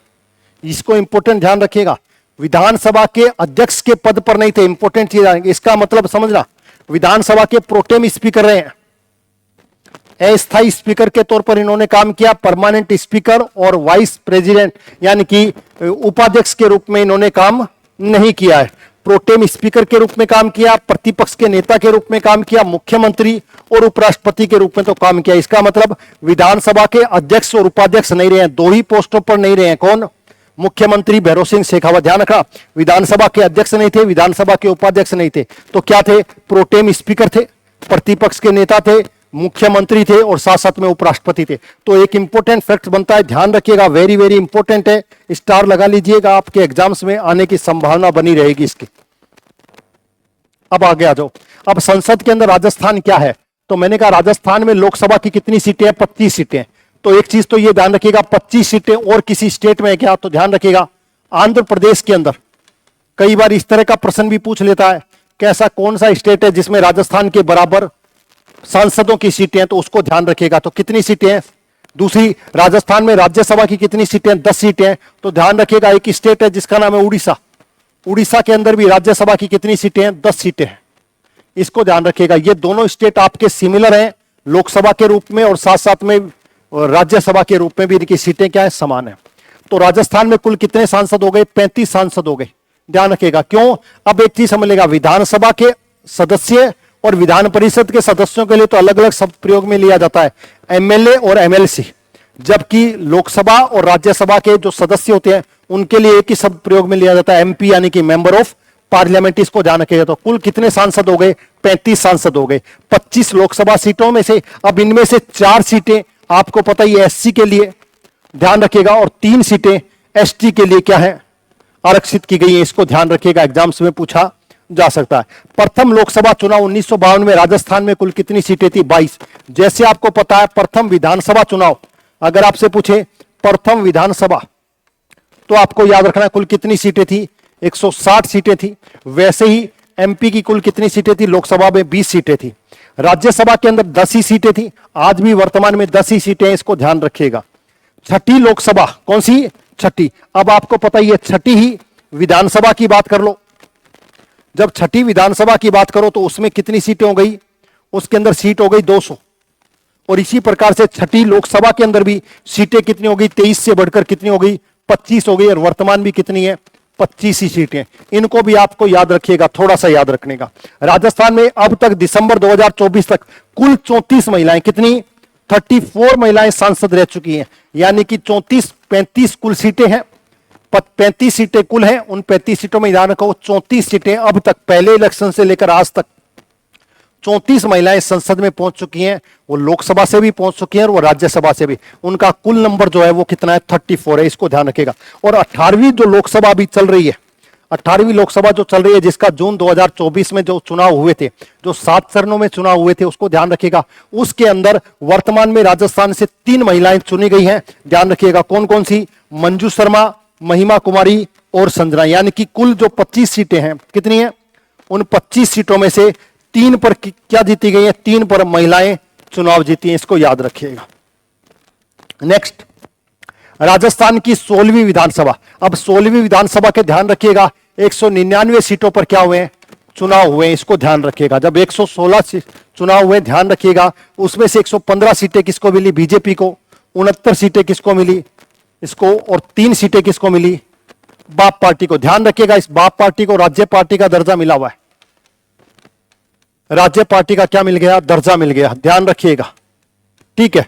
इसको इंपॉर्टेंट ध्यान रखिएगा, विधानसभा के अध्यक्ष के पद पर नहीं थे। इंपॉर्टेंट चीज आएंगे, इसका मतलब समझना, विधानसभा के प्रोटेम स्पीकर रहे हैं। अस्थायी स्पीकर के तौर पर इन्होंने काम किया। परमानेंट स्पीकर और वाइस प्रेसिडेंट यानी कि उपाध्यक्ष के रूप में इन्होंने काम नहीं किया है। प्रोटेम स्पीकर के रूप में काम किया, प्रतिपक्ष के नेता के रूप में काम किया, मुख्यमंत्री और उपराष्ट्रपति के रूप में तो काम किया। इसका मतलब विधानसभा के अध्यक्ष और उपाध्यक्ष नहीं रहे हैं, दो ही पोस्टों पर नहीं रहे हैं। कौन? मुख्यमंत्री भैरों सिंह शेखावत। ध्यान रखना, विधानसभा के अध्यक्ष नहीं थे, विधानसभा के उपाध्यक्ष नहीं थे, तो क्या थे? प्रोटेम स्पीकर थे, प्रतिपक्ष के नेता थे, मुख्यमंत्री थे और साथ साथ में उपराष्ट्रपति थे। तो एक इंपॉर्टेंट फैक्ट बनता है, ध्यान रखिएगा, वेरी वेरी इंपॉर्टेंट है, स्टार लगा लीजिएगा, आपके एग्जाम्स में आने की संभावना बनी रहेगी इसकी। अब आगे आ जाओ। अब संसद के अंदर राजस्थान क्या है? तो मैंने कहा राजस्थान में लोकसभा की कितनी सीटें हैं? 25 सीटें। तो एक चीज तो ये ध्यान रखिएगा, 25 सीटें और किसी स्टेट में है क्या? तो ध्यान रखिएगा, आंध्र प्रदेश के अंदर। कई बार इस तरह का प्रश्न भी पूछ लेता है, कैसा कौन सा स्टेट है जिसमें राजस्थान के बराबर सांसदों की सीटें हैं, तो उसको ध्यान रखिएगा। तो कितनी सीटें हैं? दूसरी, राजस्थान में राज्यसभा की कितनी सीटें हैं? 10 सीटें हैं। तो ध्यान रखिएगा, एक स्टेट है जिसका नाम है उड़ीसा। उड़ीसा के अंदर भी राज्यसभा की कितनी सीटें हैं? 10 सीटें हैं। इसको ध्यान रखिएगा। ये दोनों स्टेट आपके सिमिलर हैं लोकसभा के रूप में और साथ साथ में राज्यसभा के रूप में भी इनकी सीटें क्या है? समान है। तो राजस्थान में कुल कितने सांसद हो गए? 35 सांसद हो गए। ध्यान रखिएगा। क्यों? अब एक चीज समझ लेगा, विधानसभा के सदस्य और विधान परिषद के सदस्यों के लिए तो अलग अलग शब्द प्रयोग में लिया जाता है, एमएलए और एमएलसी, जबकि लोकसभा और राज्यसभा के जो सदस्य होते हैं उनके लिए एक ही शब्द प्रयोग में लिया जाता है, एमपी, यानी कि मेंबर ऑफ पार्लियामेंट। इसको ध्यान रखिएगा। तो कुल कितने सांसद हो गए? 35 सांसद हो गए, 25 लोकसभा सीटों में से। अब इनमें से 4 सीटें आपको पता ही है एससी के लिए, ध्यान रखिएगा, और 3 सीटें एसटी के लिए क्या है? आरक्षित की गई है। इसको ध्यान रखिएगा, एग्जाम्स में पूछा जा सकता है। प्रथम लोकसभा चुनाव 1952 में राजस्थान में कुल कितनी सीटें थी? 22। जैसे आपको पता है प्रथम विधानसभा चुनाव, अगर आपसे पूछे प्रथम विधानसभा, तो आपको याद रखना कुल कितनी सीटें थी? 160 सीटें थी। वैसे ही एमपी की कुल कितनी सीटें थी? लोकसभा में 20 सीटें थी। राज्यसभा के अंदर 10 ही सीटें थी। आज भी वर्तमान में 10 ही सीटें हैं, इसको ध्यान रखिएगा। छठी लोकसभा कौन सी? छठी। अब आपको पता ही है, छठी ही विधानसभा की बात कर लो। जब छठी विधानसभा की बात करो तो उसमें कितनी सीटें हो गई? उसके अंदर सीट हो गई 200। और इसी प्रकार से छठी लोकसभा के अंदर भी सीटें कितनी हो गई? 23 से बढ़कर कितनी हो गई? 25 हो गई। और वर्तमान भी कितनी है? 25 ही सीटें। इनको भी आपको याद रखिएगा, थोड़ा सा याद रखने का। राजस्थान में अब तक दिसंबर 2024 तक कुल 34 महिलाएं, कितनी? 34 महिलाएं सांसद रह चुकी हैं। यानी कि 35 कुल सीटें हैं, 35 सीटें कुल हैं। उन 35 सीटों में ध्यान रखो, 34 सीटें अब तक, पहले इलेक्शन से लेकर आज तक 34 महिलाएं संसद में पहुंच चुकी हैं। वो लोकसभा से भी पहुंच चुकी हैं और वो राज्यसभा से भी। उनका कुल नंबर जो है वो कितना है? 34 है। इसको ध्यान रखिएगा। और 18वीं जो लोकसभा अभी चल रही है, 18वीं लोकसभा जो चल रही है, जिसका जून 2024 में जो चुनाव हुए थे, जो 7 चरणों में चुनाव हुए थे, उसको ध्यान रखिएगा। उसके अंदर वर्तमान में राजस्थान से 3 महिलाएं चुनी गई हैं। ध्यान रखिएगा कौन कौन सी? मंजू शर्मा, महिमा कुमारी और संजना। यानी कि कुल जो 25 सीटें हैं, कितनी हैं? उन 25 सीटों में से 3 पर क्या जीती गई है? 3 पर महिलाएं चुनाव जीती हैं। इसको याद रखिएगा। नेक्स्ट, राजस्थान की 16वीं विधानसभा। अब 16वीं विधानसभा के ध्यान रखिएगा, 199 सीटों पर क्या हुए हैं? चुनाव हुए हैं। इसको ध्यान रखिएगा। जब 116 चुनाव हुए, ध्यान रखिएगा, उसमें से 115 सीटें किसको मिली? बीजेपी को। 69 सीटें किसको मिली? इसको। और 3 सीटें किसको मिली? बाप पार्टी को। ध्यान रखिएगा, इस बाप पार्टी को राज्य पार्टी का दर्जा मिला हुआ है। राज्य पार्टी का क्या मिल गया? दर्जा मिल गया। ध्यान रखिएगा, ठीक है।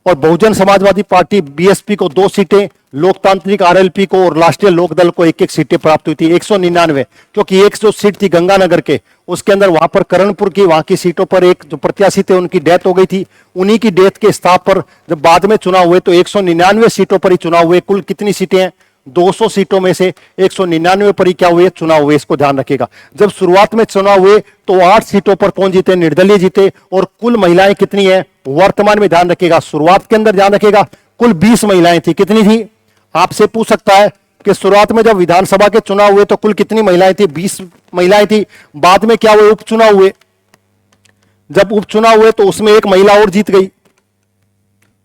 और बहुजन समाजवादी पार्टी बीएसपी को 2 सीटें, लोकतांत्रिक आरएलपी को और राष्ट्रीय लोकदल को 1-1 सीटें प्राप्त हुई थी। 199, क्योंकि एक जो सीट थी गंगानगर के, उसके अंदर वहां पर करणपुर की, वहां की सीटों पर एक जो प्रत्याशी थे उनकी डेथ हो गई थी। उन्हीं की डेथ के स्थान पर जब बाद में चुनाव हुए तो 199 सीटों पर ही चुनाव हुए। कुल कितनी सीटें हैं? 200 सीटों में से 199 पर ही क्या हुए? चुनाव हुए। इसको ध्यान रखिएगा। जब शुरुआत में चुनाव हुए तो 8 सीटों पर कौन जीते? निर्दलीय जीते। और कुल महिलाएं कितनी है वर्तमान में? ध्यान रखिएगा, शुरुआत के अंदर ध्यान रखिएगा, कुल 20 महिलाएं थी। कितनी थी? आपसे पूछ सकता है कि शुरुआत में जब विधानसभा के चुनाव हुए तो कुल कितनी महिलाएं थी? 20 महिलाएं थी। बाद में क्या हुए? उपचुनाव हुए। जब उपचुनाव हुए तो उसमें एक महिला और जीत गई,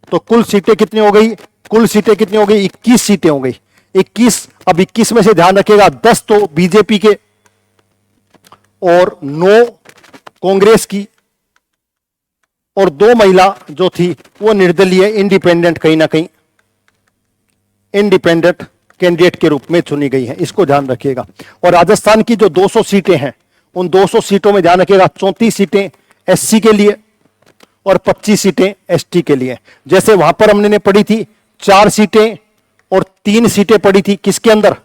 तो कुल सीटें कितनी हो गई? कुल सीटें कितनी हो गई? 21 सीटें हो गई। 21। अब 21 में से ध्यान रखिएगा 10 तो बीजेपी के और 9 कांग्रेस की, और 2 महिला जो थी वो निर्दलीय, इंडिपेंडेंट, कहीं ना कहीं इंडिपेंडेंट कैंडिडेट के रूप में चुनी गई हैं, इसको ध्यान रखिएगा। और राजस्थान की जो 200 सीटें हैं, उन 200 सीटों में ध्यान रखिएगा 34 सीटें एससी के लिए और 25 सीटें एसटी के लिए। जैसे वहां पर हमने पढ़ी थी 4 सीटें और 3 सीटें पढ़ी थी किसके अंदर,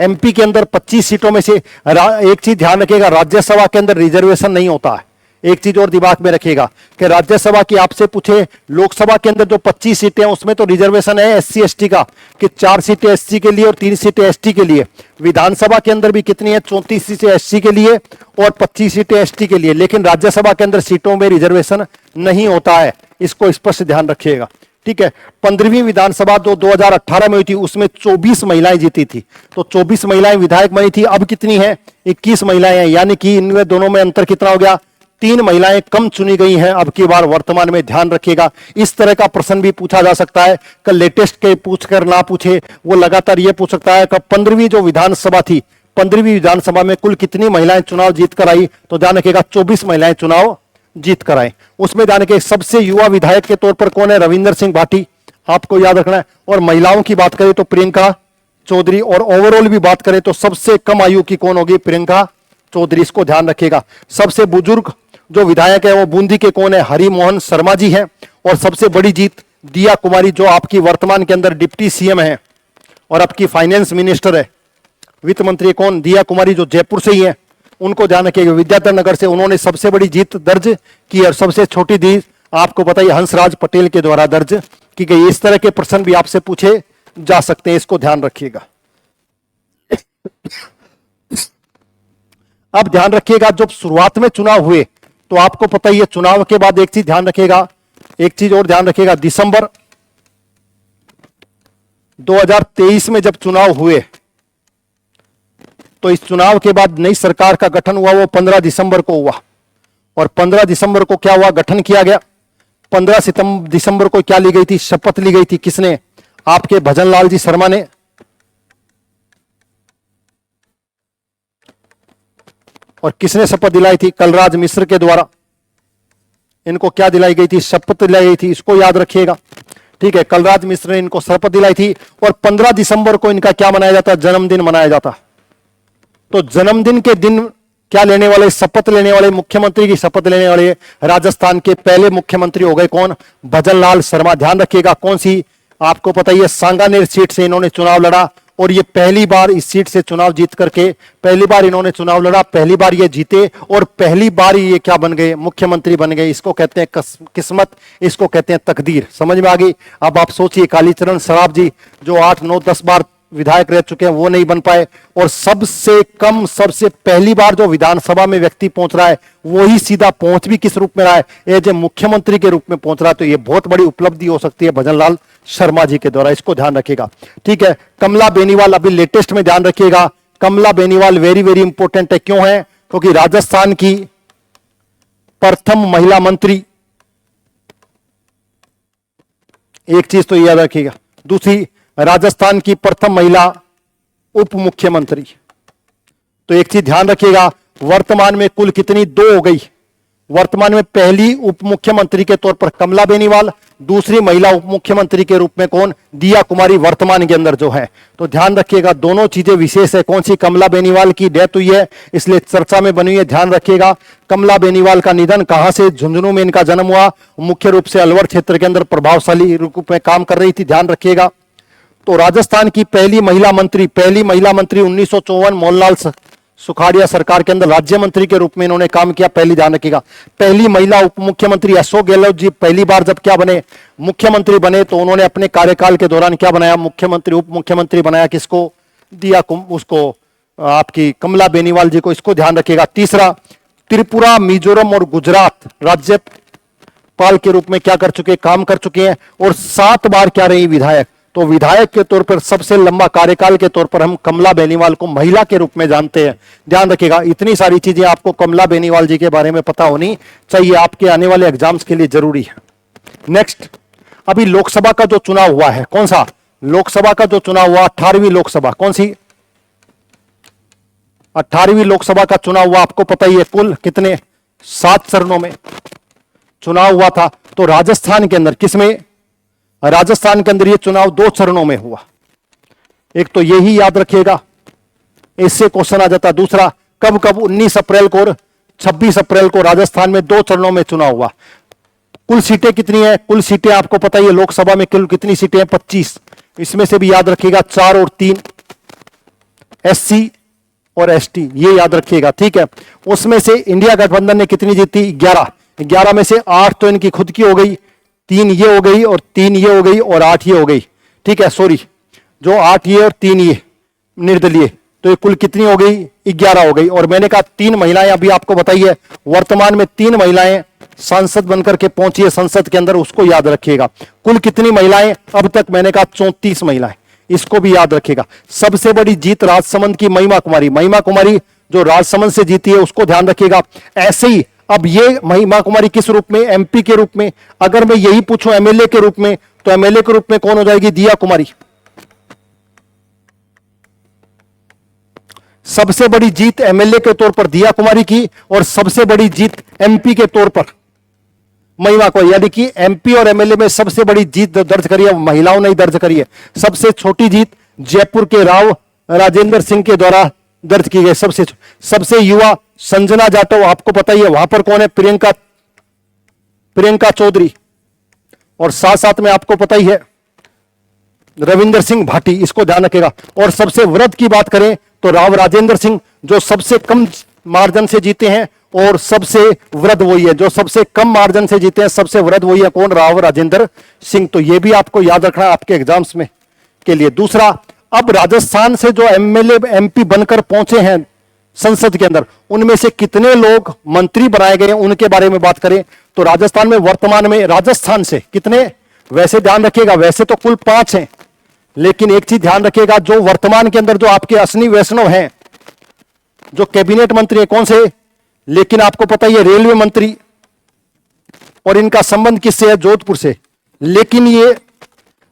एमपी के अंदर 25 सीटों में से। एक चीज ध्यान रखिएगा, राज्यसभा के अंदर रिजर्वेशन नहीं होता है। एक चीज और दिमाग में रखिएगा कि राज्यसभा की आपसे पूछे, लोकसभा के अंदर जो 25 सीटें हैं उसमें तो रिजर्वेशन है एससी एसटी का कि 4 सीटें एससी के लिए और 3 सीटें एसटी के लिए। विधानसभा के अंदर भी कितनी है, 34 सीटें एससी के लिए और 25 सीटें एसटी के लिए। लेकिन राज्यसभा के अंदर सीटों में रिजर्वेशन नहीं होता है, इसको स्पष्ट ध्यान रखिएगा, ठीक है। 15वीं विधानसभा जो 2018 में हुई थी उसमें 24 महिलाएं जीती थी, तो 24 महिलाएं विधायक बनी थी। अब कितनी है, 21 महिलाएं हैं, यानी कि इनमें दोनों में अंतर कितना हो गया, 3 महिलाएं कम चुनी गई हैं अब की बार वर्तमान में, ध्यान रखिएगा। इस तरह का प्रश्न भी पूछा जा सकता है, कल लेटेस्ट के पूछकर ना पूछे, वो लगातार ये पूछ सकता है कि 15वीं जो विधानसभा थी, 15वीं विधानसभा में कुल कितनी महिलाएं चुनाव जीत कर आई, तो ध्यान रखिएगा 24 महिलाएं चुनाव जीत कर आए। उसमें जाने के सबसे युवा विधायक के तौर पर कौन है, रविंदर सिंह भाटी, आपको याद रखना है। और महिलाओं की बात करें तो प्रियंका चौधरी, और ओवरऑल भी बात करें तो सबसे कम आयु की कौन होगी, प्रियंका चौधरी, इसको ध्यान रखिएगा। सबसे बुजुर्ग जो विधायक है वो बूंदी के कौन है, हरि मोहन शर्मा जी हैं। और सबसे बड़ी जीत दिया कुमारी, जो आपकी वर्तमान के अंदर डिप्टी सीएम है और आपकी फाइनेंस मिनिस्टर है, वित्त मंत्री कौन, दिया कुमारी, जो जयपुर से ही है, उनको ध्यान रखिएगा। विद्याधर नगर से उन्होंने सबसे बड़ी जीत दर्ज की और सबसे छोटी जीत आपको पता ही हंसराज पटेल के द्वारा दर्ज की गई। इस तरह के प्रश्न भी आपसे पूछे जा सकते हैं, इसको ध्यान रखिएगा। अब ध्यान रखिएगा, जब शुरुआत में चुनाव हुए तो आपको पता ही है, चुनाव के बाद एक चीज ध्यान रखिएगा, एक चीज और ध्यान रखिएगा, दिसंबर 2023 में जब चुनाव हुए तो इस चुनाव के बाद नई सरकार का गठन हुआ, वो 15 दिसंबर को हुआ। और 15 दिसंबर को क्या हुआ, गठन किया गया। 15 दिसंबर को क्या ली गई थी, शपथ ली गई थी, किसने, आपके भजनलाल जी शर्मा ने। और किसने शपथ दिलाई थी, कलराज मिश्र के द्वारा इनको क्या दिलाई गई थी, शपथ दिलाई गई थी, इसको याद रखिएगा, ठीक है। कलराज मिश्र ने इनको शपथ दिलाई थी। और 15 दिसंबर को इनका क्या मनाया जाता, जन्मदिन मनाया जाता। तो जन्मदिन के दिन क्या लेने वाले, शपथ लेने वाले, मुख्यमंत्री की शपथ लेने वाले राजस्थान के पहले मुख्यमंत्री हो गए कौन, भजनलाल शर्मा। ध्यान रखिएगा कौन सी, आपको पता ही है, सांगानेर सीट से इन्होंने चुनाव लड़ा और ये पहली बार इस सीट से चुनाव जीत करके पहली बार इन्होंने चुनाव लड़ा, पहली बार ये जीते और पहली बार ये क्या बन गए, मुख्यमंत्री बन गए। इसको कहते हैं किस्मत, इसको कहते हैं तकदीर। समझ में आ गई। अब आप सोचिए, कालीचरण सराफ जी जो 8, 9, 10 बार विधायक रह चुके हैं, वो नहीं बन पाए, और सबसे कम, सबसे पहली बार जो विधानसभा में व्यक्ति पहुंच रहा है वही सीधा पहुंच भी किस रूप में रहा है, एज ए मुख्यमंत्री के रूप में पहुंच रहा है। तो ये बहुत बड़ी उपलब्धि हो सकती है भजनलाल शर्मा जी के द्वारा, इसको ध्यान रखिएगा, ठीक है। कमला बेनीवाल, अभी लेटेस्ट में ध्यान रखिएगा, कमला बेनीवाल वेरी वेरी इंपॉर्टेंट है। क्यों है, क्योंकि राजस्थान की प्रथम महिला मंत्री, एक चीज तो याद रखिएगा, दूसरी राजस्थान की प्रथम महिला उप मुख्यमंत्री। तो एक चीज ध्यान रखिएगा, वर्तमान में कुल कितनी, 2 हो गई। वर्तमान में पहली उप मुख्यमंत्री के तौर पर कमला बेनीवाल, दूसरी महिला उप मुख्यमंत्री के रूप में कौन, दिया कुमारी, वर्तमान के अंदर जो है। तो ध्यान रखिएगा, दोनों चीजें विशेष है। कौन सी, कमला बेनीवाल की डेथ हुई है इसलिए चर्चा में बनी हुई है। ध्यान रखिएगा, कमला बेनीवाल का निधन कहां से, झुंझुनू में इनका जन्म हुआ, मुख्य रूप से अलवर क्षेत्र के अंदर प्रभावशाली रूप में काम कर रही थी, ध्यान रखिएगा। तो राजस्थान की पहली महिला मंत्री 1954 मोहनलाल सुखाड़िया सरकार के अंदर राज्य मंत्री के रूप में इन्होंने काम किया, पहली, ध्यान रखिएगा। पहली महिला उप मुख्यमंत्री अशोक गहलोत जी पहली बार जब क्या बने, मुख्यमंत्री बने, तो उन्होंने अपने कार्यकाल के दौरान क्या बनाया, मुख्यमंत्री उप मुख्यमंत्री बनाया, किसको, दिया उसको, आपकी कमला बेनीवाल जी को, इसको ध्यान रखिएगा। तीसरा, त्रिपुरा, मिजोरम और गुजरात राज्यपाल के रूप में क्या कर चुके, काम कर चुके हैं, और 7 बार क्या रही, विधायक। तो विधायक के तौर पर सबसे लंबा कार्यकाल के तौर पर हम कमला बेनीवाल को महिला के रूप में जानते हैं, ध्यान रखिएगा। इतनी सारी चीजें आपको कमला बेनीवाल जी के बारे में पता होनी चाहिए, आपके आने वाले एग्जाम्स के लिए जरूरी है। नेक्स्ट, अभी लोकसभा का जो चुनाव हुआ है, कौन सा, लोकसभा का जो चुनाव हुआ, 18वीं लोकसभा, कौन सी, 18वीं लोकसभा का चुनाव हुआ, आपको पता ही है, कुल कितने, 7 चरणों में चुनाव हुआ था। तो राजस्थान के अंदर किसमें, राजस्थान के अंदर यह चुनाव 2 चरणों में हुआ। एक तो यही याद रखिएगा, इससे क्वेश्चन आ जाता। दूसरा, कब कब 19 अप्रैल को और 26 अप्रैल को राजस्थान में 2 चरणों में चुनाव हुआ। कुल सीटें कितनी है? कुल सीटें आपको पता ही है, लोकसभा में कुल कितनी सीटें हैं? 25। इसमें से भी याद रखिएगा 4 और 3 एससी और एसटी, ये याद रखिएगा, ठीक है। उसमें से इंडिया गठबंधन ने कितनी जीती? 11। 11 में से 8 तो इनकी खुद की हो गई, 3 ये हो गई और 3 ये हो गई और 8 ये हो गई, ठीक है। सॉरी, जो 8 ये और 3 ये निर्दलीय, तो ये कुल कितनी हो गई? 11 हो गई। और मैंने कहा 3 महिलाएं अभी आपको बताइए, वर्तमान में 3 महिलाएं सांसद बनकर के पहुंची है संसद के अंदर, उसको याद रखिएगा। कुल कितनी महिलाएं? अब तक मैंने कहा 34 महिलाएं, इसको भी याद रखिएगा। सबसे बड़ी जीत राजसमंद की महिमा कुमारी, महिमा कुमारी जो राजसमंद से जीती है, उसको ध्यान रखिएगा। ऐसे ही अब ये महिमा कुमारी किस रूप में? एमपी के रूप में। अगर मैं यही पूछूं एमएलए के रूप में, तो एमएलए के रूप में कौन हो जाएगी? दिया कुमारी। सबसे बड़ी जीत एमएलए के तौर पर दिया कुमारी की, और सबसे बड़ी जीत एमपी के तौर पर महिमा को, यानी कि एमपी और एमएलए में सबसे बड़ी जीत दर्ज करी है महिलाओं ने ही दर्ज करी है। सबसे छोटी जीत जयपुर के राव राजेंद्र सिंह के द्वारा दर्ज की गई। सबसे युवा संजना जाटव, आपको पता ही है। वहां पर कौन है? प्रियंका चौधरी। और साथ साथ में आपको पता ही है रविंदर सिंह भाटी, इसको ध्यान रखेगा। और सबसे वृद्ध की बात करें तो राव राजेंद्र सिंह, जो सबसे कम मार्जिन से जीते हैं, और सबसे वृद्ध वही है जो सबसे कम मार्जिन से जीते हैं, सबसे वृद्ध वही है। कौन? राव राजेंद्र सिंह। तो यह भी आपको याद रखना है आपके एग्जाम्स में के लिए। दूसरा, अब राजस्थान से जो एमएलए एमपी बनकर पहुंचे हैं संसद के अंदर, उनमें से कितने लोग मंत्री बनाए गए हैं, उनके बारे में बात करें तो राजस्थान में वर्तमान में राजस्थान से कितने? वैसे ध्यान रखिएगा, वैसे तो कुल 5 हैं, लेकिन एक चीज ध्यान रखिएगा, जो वर्तमान के अंदर जो आपके असली वैष्णव हैं, जो कैबिनेट मंत्री है, कौन से? लेकिन आपको पता ही है रेलवे मंत्री, और इनका संबंध किससे है? जोधपुर से। लेकिन ये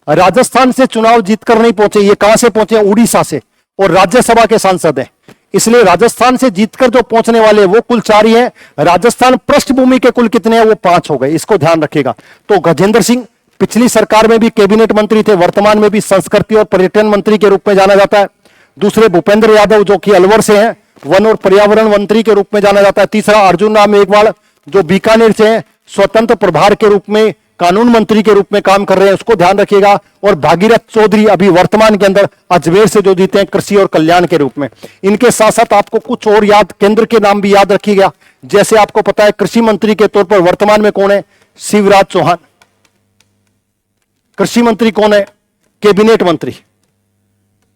राजस्थान से चुनाव जीतकर नहीं पहुंचे, ये कहां से पहुंचे? उड़ीसा से, और राज्यसभा के सांसद हैं। इसलिए राजस्थान से जीतकर जो पहुंचने वाले वो कुल 4 ही हैं। राजस्थान पृष्ठभूमि के कुल कितने हैं? वो 5 हो गए, इसको ध्यान रखिएगा। तो गजेंद्र सिंह पिछली सरकार में भी कैबिनेट मंत्री थे, वर्तमान में भी संस्कृति और पर्यटन मंत्री के रूप में जाना जाता है। दूसरे भूपेंद्र यादव जो कि अलवर से हैं, वन और पर्यावरण मंत्री के रूप में जाना जाता है। तीसरा अर्जुन राम मेघवाल जो बीकानेर से हैं, स्वतंत्र प्रभार के रूप में कानून मंत्री के रूप में काम कर रहे हैं, उसको ध्यान रखिएगा। और भागीरथ चौधरी अभी वर्तमान के अंदर अजमेर से जो जीते हैं, कृषि और कल्याण के रूप में। इनके साथ साथ आपको कुछ और याद केंद्र के नाम भी याद रखिएगा। जैसे आपको पता है कृषि मंत्री के तौर पर वर्तमान में कौन है? शिवराज चौहान। कृषि मंत्री कौन है? कैबिनेट मंत्री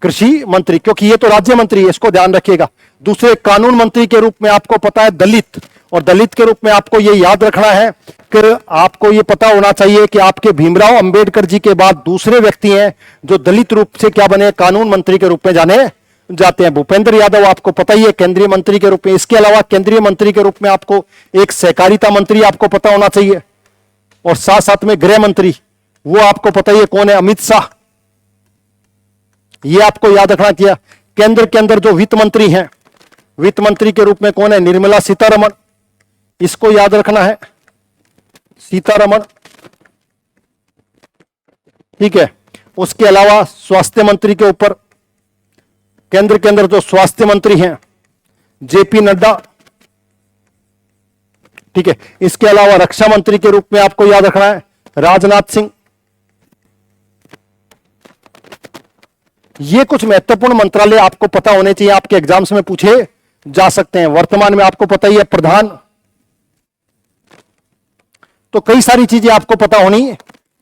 कृषि मंत्री, क्योंकि ये तो राज्य मंत्री है, इसको ध्यान रखिएगा। दूसरे कानून मंत्री के रूप में आपको पता है दलित, और दलित के रूप में आपको ये याद रखना है कि आपको ये पता होना चाहिए कि आपके भीमराव अंबेडकर जी के बाद दूसरे व्यक्ति हैं जो दलित रूप से क्या बने? कानून मंत्री के रूप में जाने जाते हैं। भूपेंद्र यादव आपको पता ही है केंद्रीय मंत्री के रूप में। इसके अलावा केंद्रीय मंत्री के रूप में आपको एक सहकारिता मंत्री आपको पता होना चाहिए, और साथ साथ में गृह मंत्री वो आपको पता ही है कौन है? अमित शाह। ये आपको याद रखना चाहिए। केंद्र के अंदर जो वित्त मंत्री हैं, वित्त मंत्री के रूप में कौन है? निर्मला सीतारमण, इसको याद रखना है, सीतारमण, ठीक है। उसके अलावा स्वास्थ्य मंत्री के ऊपर केंद्र के अंदर जो स्वास्थ्य मंत्री हैं जेपी नड्डा, ठीक है। इसके अलावा रक्षा मंत्री के रूप में आपको याद रखना है राजनाथ सिंह। ये कुछ महत्वपूर्ण मंत्रालय आपको पता होने चाहिए, आपके एग्जाम्स में पूछे जा सकते हैं। वर्तमान में आपको पता ही है प्रधान, तो कई सारी चीजें आपको पता होनी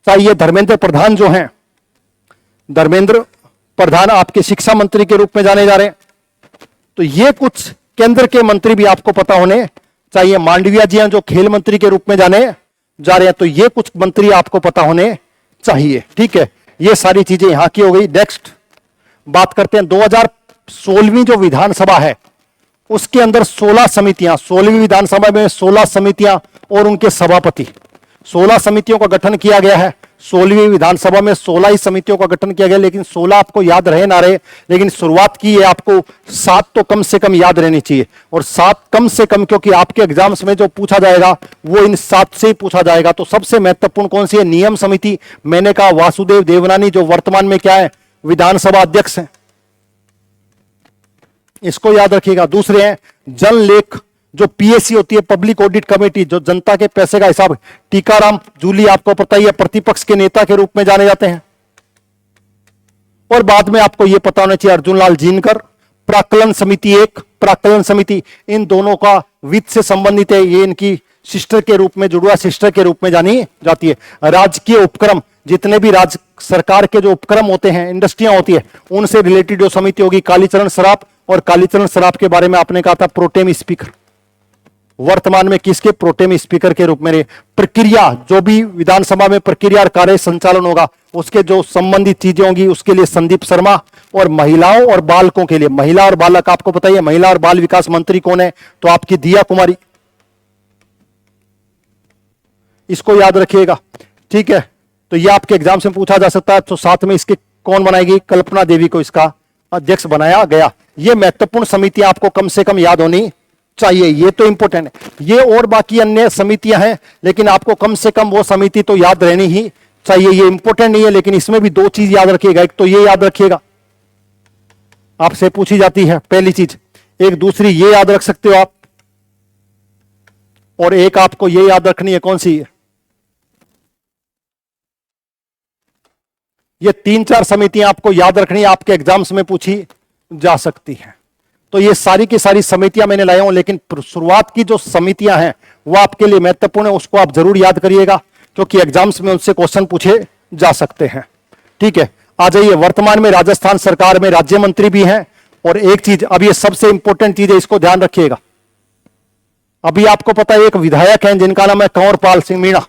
चाहिए। धर्मेंद्र प्रधान जो हैं, धर्मेंद्र प्रधान आपके शिक्षा मंत्री के रूप में जाने जा रहे हैं। तो ये कुछ केंद्र के मंत्री भी आपको पता होने चाहिए। मांडविया जी हैं जो खेल मंत्री के रूप में जाने जा रहे हैं, तो ये कुछ मंत्री आपको पता होने चाहिए, ठीक है। ये सारी चीजें यहां की हो गई। नेक्स्ट बात करते हैं 2016वीं जो विधानसभा है उसके अंदर 16 समितियां, 16वीं विधानसभा में 16 समितियां और उनके सभापति, 16 समितियों का गठन किया गया है। 16वीं विधानसभा में 16 ही समितियों का गठन किया गया, लेकिन 16 आपको याद रहे ना रहे, लेकिन शुरुआत की है आपको 7 तो कम से कम याद रहनी चाहिए। और 7 कम से कम, क्योंकि आपके एग्जाम्स में जो पूछा जाएगा वो इन 7 से ही पूछा जाएगा। तो सबसे महत्वपूर्ण कौन सी है? नियम समिति। मैंने कहा वासुदेव देवनानी जो वर्तमान में क्या है? विधानसभा अध्यक्ष हैं, इसको याद रखिएगा। दूसरे हैं जन लेख, जो पीएससी होती है, पब्लिक ऑडिट कमेटी, जो जनता के पैसे का हिसाब। टीकाराम जूली आपको पता ही है, प्रतिपक्ष के नेता के रूप में जाने जाते हैं। और बाद में आपको यह पता होना चाहिए, अर्जुन लाल जीनकर। प्राक्कलन समिति एक, प्राक्कलन समिति, इन दोनों का वित्त से संबंधित है, ये इनकी सिस्टर के रूप में, जुड़वा सिस्टर के रूप में जानी जाती है। राजकीय उपक्रम, जितने भी राज्य सरकार के जो उपक्रम होते हैं, इंडस्ट्रियां होती है, उनसे रिलेटेड जो समिति होगी। कालीचरण सराफ, और कालीचरण सराफ के बारे में आपने कहा था प्रोटेम स्पीकर, वर्तमान में किसके? प्रोटेम स्पीकर के रूप में रहे। प्रक्रिया, जो भी विधानसभा में प्रक्रिया और कार्य संचालन होगा, उसके जो संबंधित चीजें होंगी, उसके लिए संदीप शर्मा। और महिलाओं और बालकों के लिए, महिला और बालक, आपको पता ही है महिला और बाल विकास मंत्री कौन है? तो आपकी दिया कुमारी, इसको याद रखिएगा, ठीक है। तो ये आपके एग्जाम से पूछा जा सकता है। तो साथ में इसके कौन बनाएगी? कल्पना देवी को इसका अध्यक्ष बनाया गया। ये महत्वपूर्ण समितियां आपको कम से कम याद होनी चाहिए, ये तो इंपॉर्टेंट है। ये और बाकी अन्य समितियां हैं, लेकिन आपको कम से कम वो समिति तो याद रहनी ही चाहिए। ये इंपॉर्टेंट नहीं है, लेकिन इसमें भी दो चीज याद रखिएगा। एक तो ये याद रखिएगा, आपसे पूछी जाती है पहली चीज। एक दूसरी ये याद रख सकते हो आप, और एक आपको ये याद रखनी है, कौन सी है? ये 3-4 समितियां आपको याद रखनी है, आपके एग्जाम्स में पूछी जा सकती हैं। तो ये सारी की सारी समितियां मैंने लाया हूं, लेकिन शुरुआत की जो समितियां हैं वो आपके लिए महत्वपूर्ण है, उसको आप जरूर याद करिएगा, क्योंकि एग्जाम्स में उनसे क्वेश्चन पूछे जा सकते हैं। ठीक है, आ जाइए। वर्तमान में राजस्थान सरकार में राज्य मंत्री भी हैं। और एक चीज, अब ये सबसे इंपॉर्टेंट चीज है, इसको ध्यान रखिएगा। अभी आपको पता है एक विधायक हैं जिनका नाम है कंवरपाल सिंह मीणा,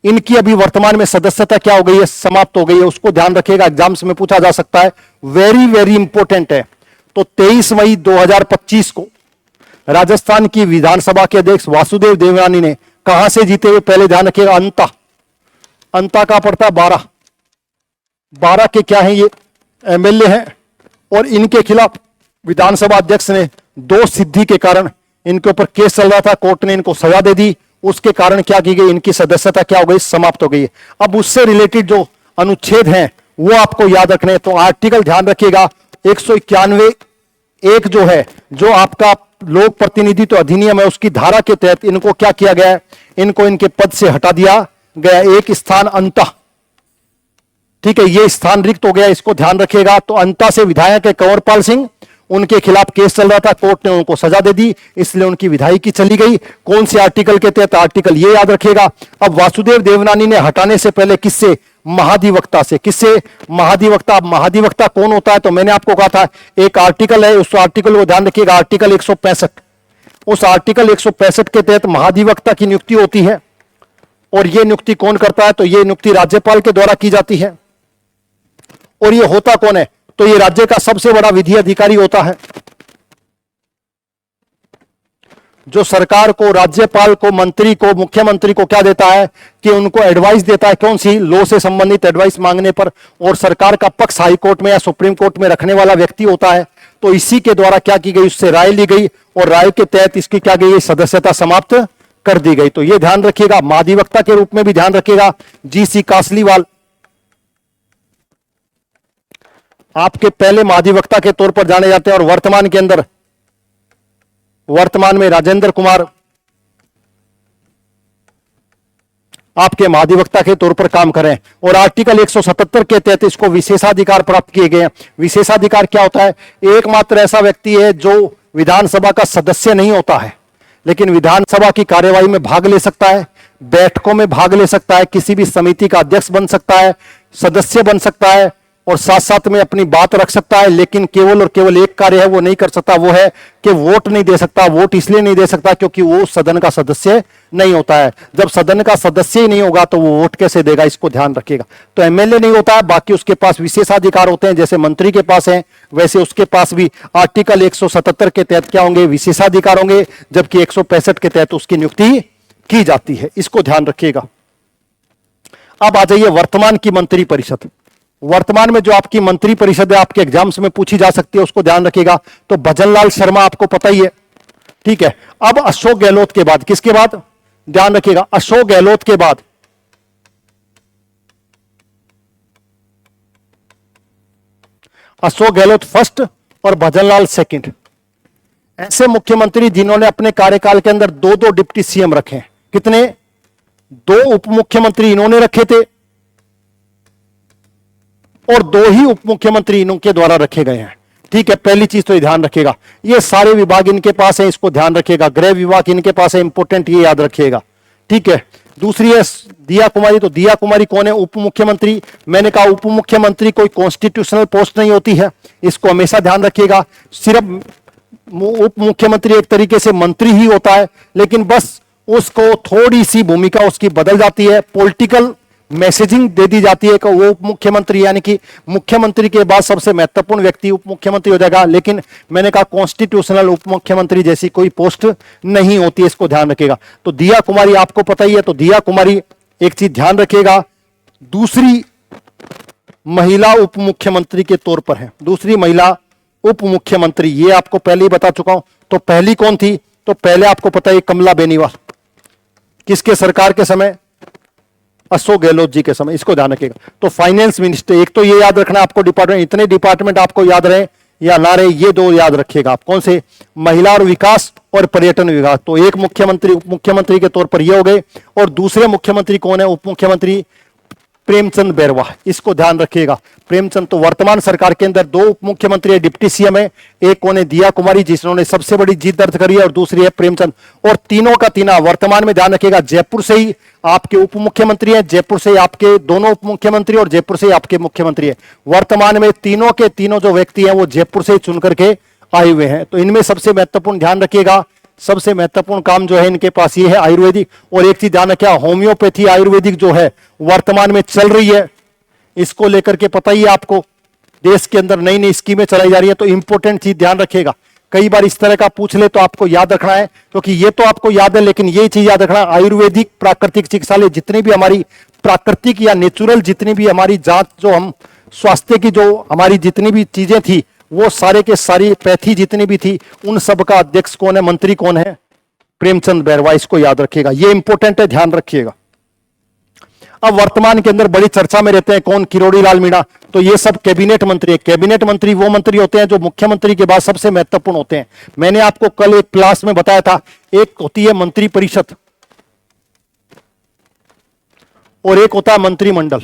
इनकी अभी वर्तमान में सदस्यता क्या हो गई है? समाप्त हो गई है। उसको ध्यान रखिएगा, एग्जाम्स में पूछा जा सकता है, वेरी वेरी इंपॉर्टेंट है। तो 23 मई 2025 को राजस्थान की विधानसभा के अध्यक्ष वासुदेव देवनानी ने कहां से जीते हुए? पहले ध्यान रखिएगा, अंता। अंता का पड़ता है 12 के क्या है? ये एमएलए हैं। और इनके खिलाफ विधानसभा अध्यक्ष ने 2 सिद्धि के कारण, इनके ऊपर केस चल रहा था, कोर्ट ने इनको सजा दे दी। उसके कारण क्या की गई? इनकी सदस्यता क्या हो गई? समाप्त हो गई। अब उससे रिलेटेड जो अनुच्छेद हैं वो आपको याद रखने हैं। तो आर्टिकल ध्यान रखिएगा 191 एक जो है, जो आपका लोक प्रतिनिधित्व अधिनियम है, उसकी धारा के तहत इनको क्या किया गया है? इनको इनके पद से हटा दिया गया। एक स्थान अंतः, ठीक है, ये स्थान रिक्त हो गया, इसको ध्यान रखिएगा। तो अंता से विधायक है कंवरपाल सिंह, उनके खिलाफ केस चल रहा था, कोर्ट ने उनको सजा दे दी, इसलिए उनकी विधायकी चली गई। कौन से आर्टिकल के तहत? आर्टिकल ये याद रखिएगा। अब वासुदेव देवनानी ने हटाने से पहले किससे? महाधिवक्ता से। किससे? महाधिवक्ता। अब महाधिवक्ता कौन होता है? तो मैंने आपको कहा था एक आर्टिकल है, उस आर्टिकल को ध्यान रखिएगा, आर्टिकल 165। उस आर्टिकल 165 के तहत महाधिवक्ता की नियुक्ति होती है। और यह नियुक्ति कौन करता है? तो यह नियुक्ति राज्यपाल के द्वारा की जाती है। और यह होता कौन है? तो यह राज्य का सबसे बड़ा विधि अधिकारी होता है, जो सरकार को, राज्यपाल को, मंत्री को, मुख्यमंत्री को क्या देता है? कि उनको एडवाइस देता है। कौन सी? लॉ से संबंधित एडवाइस मांगने पर। और सरकार का पक्ष हाई कोर्ट में या सुप्रीम कोर्ट में रखने वाला व्यक्ति होता है। तो इसी के द्वारा क्या की गई? उससे राय ली गई, और राय के तहत इसकी क्या गई? सदस्यता समाप्त कर दी गई। तो यह ध्यान रखिएगा। महाधिवक्ता के रूप में भी ध्यान रखिएगा, जीसी कासलीवाल आपके पहले महाधिवक्ता के तौर पर जाने जाते हैं। और वर्तमान में राजेंद्र कुमार आपके महाधिवक्ता के तौर पर काम करें। और आर्टिकल 177 के तहत इसको विशेषाधिकार प्राप्त किए गए हैं। विशेषाधिकार क्या होता है? एकमात्र ऐसा व्यक्ति है जो विधानसभा का सदस्य नहीं होता है, लेकिन विधानसभा की कार्यवाही में भाग ले सकता है, बैठकों में भाग ले सकता है, किसी भी समिति का अध्यक्ष बन सकता है, सदस्य बन सकता है, और साथ साथ में अपनी बात रख सकता है। लेकिन केवल और केवल एक कार्य है वो नहीं कर सकता, वो है कि वोट नहीं दे सकता। वोट इसलिए नहीं दे सकता क्योंकि वो सदन का सदस्य नहीं होता है। जब सदन का सदस्य ही नहीं होगा तो वो वोट कैसे देगा? इसको ध्यान रखिएगा। तो एमएलए नहीं होता है, बाकी उसके पास विशेषाधिकार होते हैं, जैसे मंत्री के पास है वैसे उसके पास भी आर्टिकल 177 के तहत क्या होंगे? विशेषाधिकार होंगे, जबकि 165 के तहत उसकी नियुक्ति की जाती है। इसको ध्यान रखिएगा। अब आ जाइए वर्तमान की मंत्री परिषद। वर्तमान में जो आपकी मंत्री परिषद है, आपके एग्जाम्स में पूछी जा सकती है, उसको ध्यान रखिएगा। तो भजनलाल शर्मा आपको पता ही है, ठीक है। अब अशोक गहलोत के बाद, किसके बाद? ध्यान रखिएगा, अशोक गहलोत के बाद अशोक गहलोत फर्स्ट और भजनलाल सेकंड। ऐसे मुख्यमंत्री जिन्होंने अपने कार्यकाल के अंदर दो दो डिप्टी सीएम रखे हैं। कितने? दो उप मुख्यमंत्री इन्होंने रखे थे और दो ही उप मुख्यमंत्री इनके द्वारा रखे गए हैं। ठीक है, पहली चीज तो ये ध्यान रखिएगा, ये सारे विभाग इनके पास है, इसको ध्यान रखिएगा। गृह विभाग इनके पास है, इंपोर्टेंट, ये याद रखिएगा। ठीक है, दूसरी है दिया कुमारी। तो दिया कुमारी कौन है? उप मुख्यमंत्री। मैंने कहा उप मुख्यमंत्री कोई कॉन्स्टिट्यूशनल पोस्ट नहीं होती है, इसको हमेशा ध्यान रखिएगा। सिर्फ उप मुख्यमंत्री एक तरीके से मंत्री ही होता है, लेकिन बस उसको थोड़ी सी भूमिका उसकी बदल जाती है, पॉलिटिकल मैसेजिंग दे दी जाती है कि वो उप मुख्यमंत्री, यानी कि मुख्यमंत्री के बाद सबसे महत्वपूर्ण व्यक्ति उप मुख्यमंत्री हो जाएगा। लेकिन मैंने कहा कॉन्स्टिट्यूशनल उप मुख्यमंत्री जैसी कोई पोस्ट नहीं होती है, इसको ध्यान रखिएगा। तो दिया कुमारी आपको पता ही है, तो दिया कुमारी एक चीज ध्यान रखिएगा, दूसरी महिला उप मुख्यमंत्री के तौर पर है, दूसरी महिला उप मुख्यमंत्री, ये आपको पहले ही बता चुका हूं। तो पहली कौन थी? तो पहले आपको पता है कमला बेनीवाल, किसके सरकार के समय? अशोक गहलोत जी के समय, इसको ध्यान रखिएगा। तो फाइनेंस मिनिस्टर, एक तो ये याद रखना आपको डिपार्टमेंट, इतने डिपार्टमेंट आपको याद रहे या ना रहे, ये दो याद रखिएगा आप। कौन से? महिला और विकास और पर्यटन विभाग। तो एक मुख्यमंत्री उप मुख्यमंत्री के तौर पर ये हो गए, और दूसरे मुख्यमंत्री कौन है? उप मुख्यमंत्री प्रेमचंद बैरवा, इसको ध्यान रखिएगा। प्रेमचंद, तो वर्तमान सरकार के अंदर दो उप मुख्यमंत्री है, डिप्टी सीएम है, एक कौन है? दिया कुमारी जिन्होंने सबसे बड़ी जीत दर्ज करी है, और दूसरी है प्रेमचंद। और तीनों का तीना वर्तमान में, ध्यान रखिएगा, जयपुर से ही आपके उप मुख्यमंत्री है, जयपुर से आपके दोनों उप मुख्यमंत्री और जयपुर से ही आपके मुख्यमंत्री है। वर्तमान में तीनों के तीनों जो व्यक्ति हैं वो जयपुर से ही चुन करके आए हुए हैं। तो इनमें सबसे महत्वपूर्ण ध्यान रखिएगा, सबसे महत्वपूर्ण काम जो है इनके पास ये है आयुर्वेदिक। और एक चीज ध्यान रखिए, होम्योपैथी आयुर्वेदिक जो है वर्तमान में चल रही है, इसको लेकर के पता ही है आपको, देश के अंदर नई नई स्कीमें चलाई जा रही है। तो इंपॉर्टेंट चीज ध्यान रखिएगा, कई बार इस तरह का पूछ ले तो आपको याद रखना है, क्योंकि ये तो आपको याद है, लेकिन ये चीज याद रखना, आयुर्वेदिक प्राकृतिक चिकित्सालय जितनी भी हमारी प्राकृतिक या नेचुरल जितनी भी हमारी जांच, जो हम स्वास्थ्य की जो हमारी जितनी भी चीजें थी, वो सारे के सारी पैथी जितनी भी थी, उन सब का अध्यक्ष कौन है? मंत्री कौन है? प्रेमचंद बैरवा, इसको याद रखिएगा, ये इंपॉर्टेंट है, ध्यान रखिएगा। अब वर्तमान के अंदर बड़ी चर्चा में रहते हैं कौन? किरोड़ी लाल मीणा। तो ये सब कैबिनेट मंत्री है। कैबिनेट मंत्री वो मंत्री होते हैं जो मुख्यमंत्री के बाद सबसे महत्वपूर्ण होते हैं। मैंने आपको कल एक क्लास में बताया था, एक होती है मंत्री परिषद और एक होता है मंत्रिमंडल।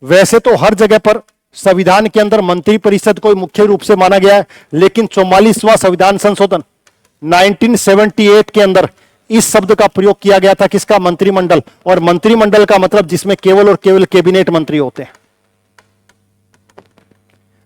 वैसे तो हर जगह पर संविधान के अंदर मंत्री परिषद को मुख्य रूप से माना गया है, लेकिन 44वां संविधान संशोधन 1978 के अंदर इस शब्द का प्रयोग किया गया था, किसका? मंत्रिमंडल। और मंत्रिमंडल का मतलब जिसमें केवल और केवल कैबिनेट मंत्री होते हैं,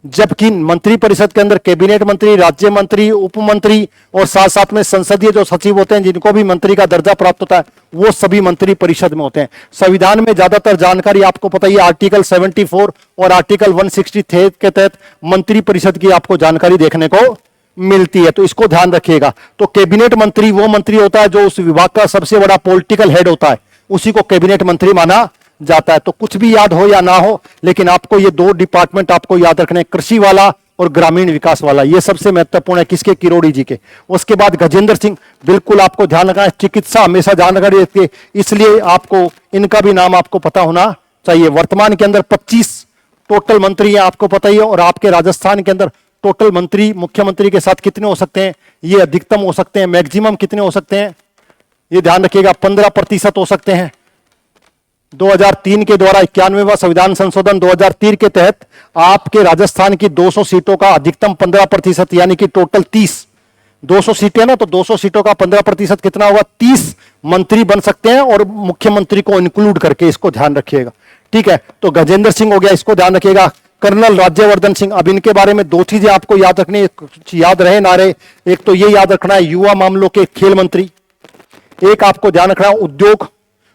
जबकि मंत्री परिषद के अंदर कैबिनेट मंत्री, राज्य मंत्री, उप मंत्री और साथ साथ में संसदीय जो सचिव होते हैं, जिनको भी मंत्री का दर्जा प्राप्त होता है, वो सभी मंत्री परिषद में होते हैं। संविधान में ज्यादातर जानकारी आपको पता ही, आर्टिकल 74 और आर्टिकल 163 के तहत मंत्री परिषद की आपको जानकारी देखने को मिलती है, तो इसको ध्यान रखिएगा। तो कैबिनेट मंत्री वो मंत्री होता है जो उस विभाग का सबसे बड़ा पॉलिटिकल हेड होता है, उसी को कैबिनेट मंत्री माना जाता है। तो कुछ भी याद हो या ना हो, लेकिन आपको ये दो डिपार्टमेंट आपको याद रखने, कृषि वाला और ग्रामीण विकास वाला, ये सबसे महत्वपूर्ण है। किसके? किरोड़ी जी के। उसके बाद गजेंद्र सिंह, बिल्कुल आपको ध्यान रखना है, चिकित्सा हमेशा जानकारी देते हैं, इसलिए आपको इनका भी नाम आपको पता होना चाहिए। वर्तमान के अंदर 25 टोटल मंत्री हैं, आपको पता ही है। और आपके राजस्थान के अंदर टोटल मंत्री मुख्यमंत्री के साथ कितने हो सकते हैं? ये अधिकतम हो सकते हैं, मैक्सिमम कितने हो सकते हैं? ये ध्यान रखिएगा, 15% हो सकते हैं। 2003 के द्वारा 91वां संविधान संशोधन 2003 के तहत आपके राजस्थान की 200 सीटों का अधिकतम 15%, यानी कि टोटल 30। 200 सीटें ना, तो 200 सीटों का 15% कितना होगा? 30 मंत्री बन सकते हैं, और मुख्यमंत्री को इंक्लूड करके, इसको ध्यान रखिएगा। ठीक है, तो गजेंद्र सिंह हो गया, इसको ध्यान रखिएगा। कर्नल राज्यवर्धन सिंह, अब इनके बारे में दो चीजें आपको याद रखनी, याद रहे ना रहे, एक तो ये याद रखना है युवा मामलों के खेल मंत्री, एक आपको ध्यान रखना है उद्योग,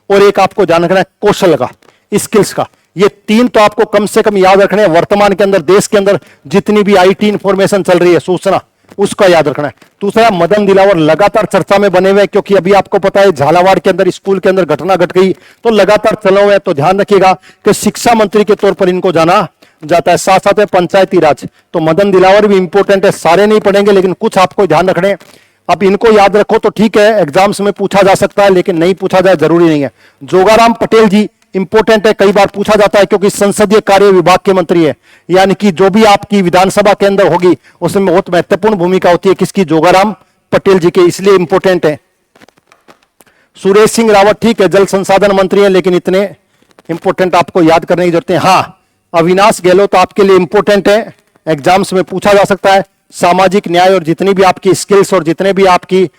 और एक आपको ध्यान रखना है कौशल का, स्किल्स का। ये तीन तो आपको कम से कम याद रखने हैं। वर्तमान के अंदर देश के अंदर जितनी भी आईटी इंफॉर्मेशन चल रही है, सूचना, उसका याद रखना है। दूसरा, मदन दिलावर लगातार चर्चा में बने हुए, क्योंकि अभी आपको पता है झालावाड़ के अंदर स्कूल के अंदर घटना घट गई, तो लगातार चले हुए हैं। तो ध्यान रखिएगा कि शिक्षा मंत्री के तौर पर इनको जाना जाता है। साथ साथ में पंचायती राज, तो मदन दिलावर भी इंपॉर्टेंट है, सारे नहीं पढ़ेंगे, लेकिन कुछ आपको ध्यान रखने। अब इनको याद रखो तो ठीक है, एग्जाम्स में पूछा जा सकता है, लेकिन नहीं पूछा जाए जरूरी नहीं है। जोगाराम पटेल जी, इंपॉर्टेंट है, कई बार पूछा जाता है क्योंकि संसदीय कार्य विभाग के मंत्री है, यानी कि जो भी आपकी विधानसभा के अंदर होगी उसमें बहुत महत्वपूर्ण भूमिका होती है किसकी, जोगाराम पटेल जी के, इसलिए इंपॉर्टेंट है। सुरेश सिंह रावत ठीक है, जल संसाधन मंत्री है, लेकिन इतने इंपॉर्टेंट आपको याद करने की जरूरत है। हाँ, अविनाश गहलोत आपके लिए इंपॉर्टेंट है, एग्जाम्स में पूछा जा सकता है। सामाजिक न्याय और जितनी भी आपकी स्किल्स और जितने भी आपकी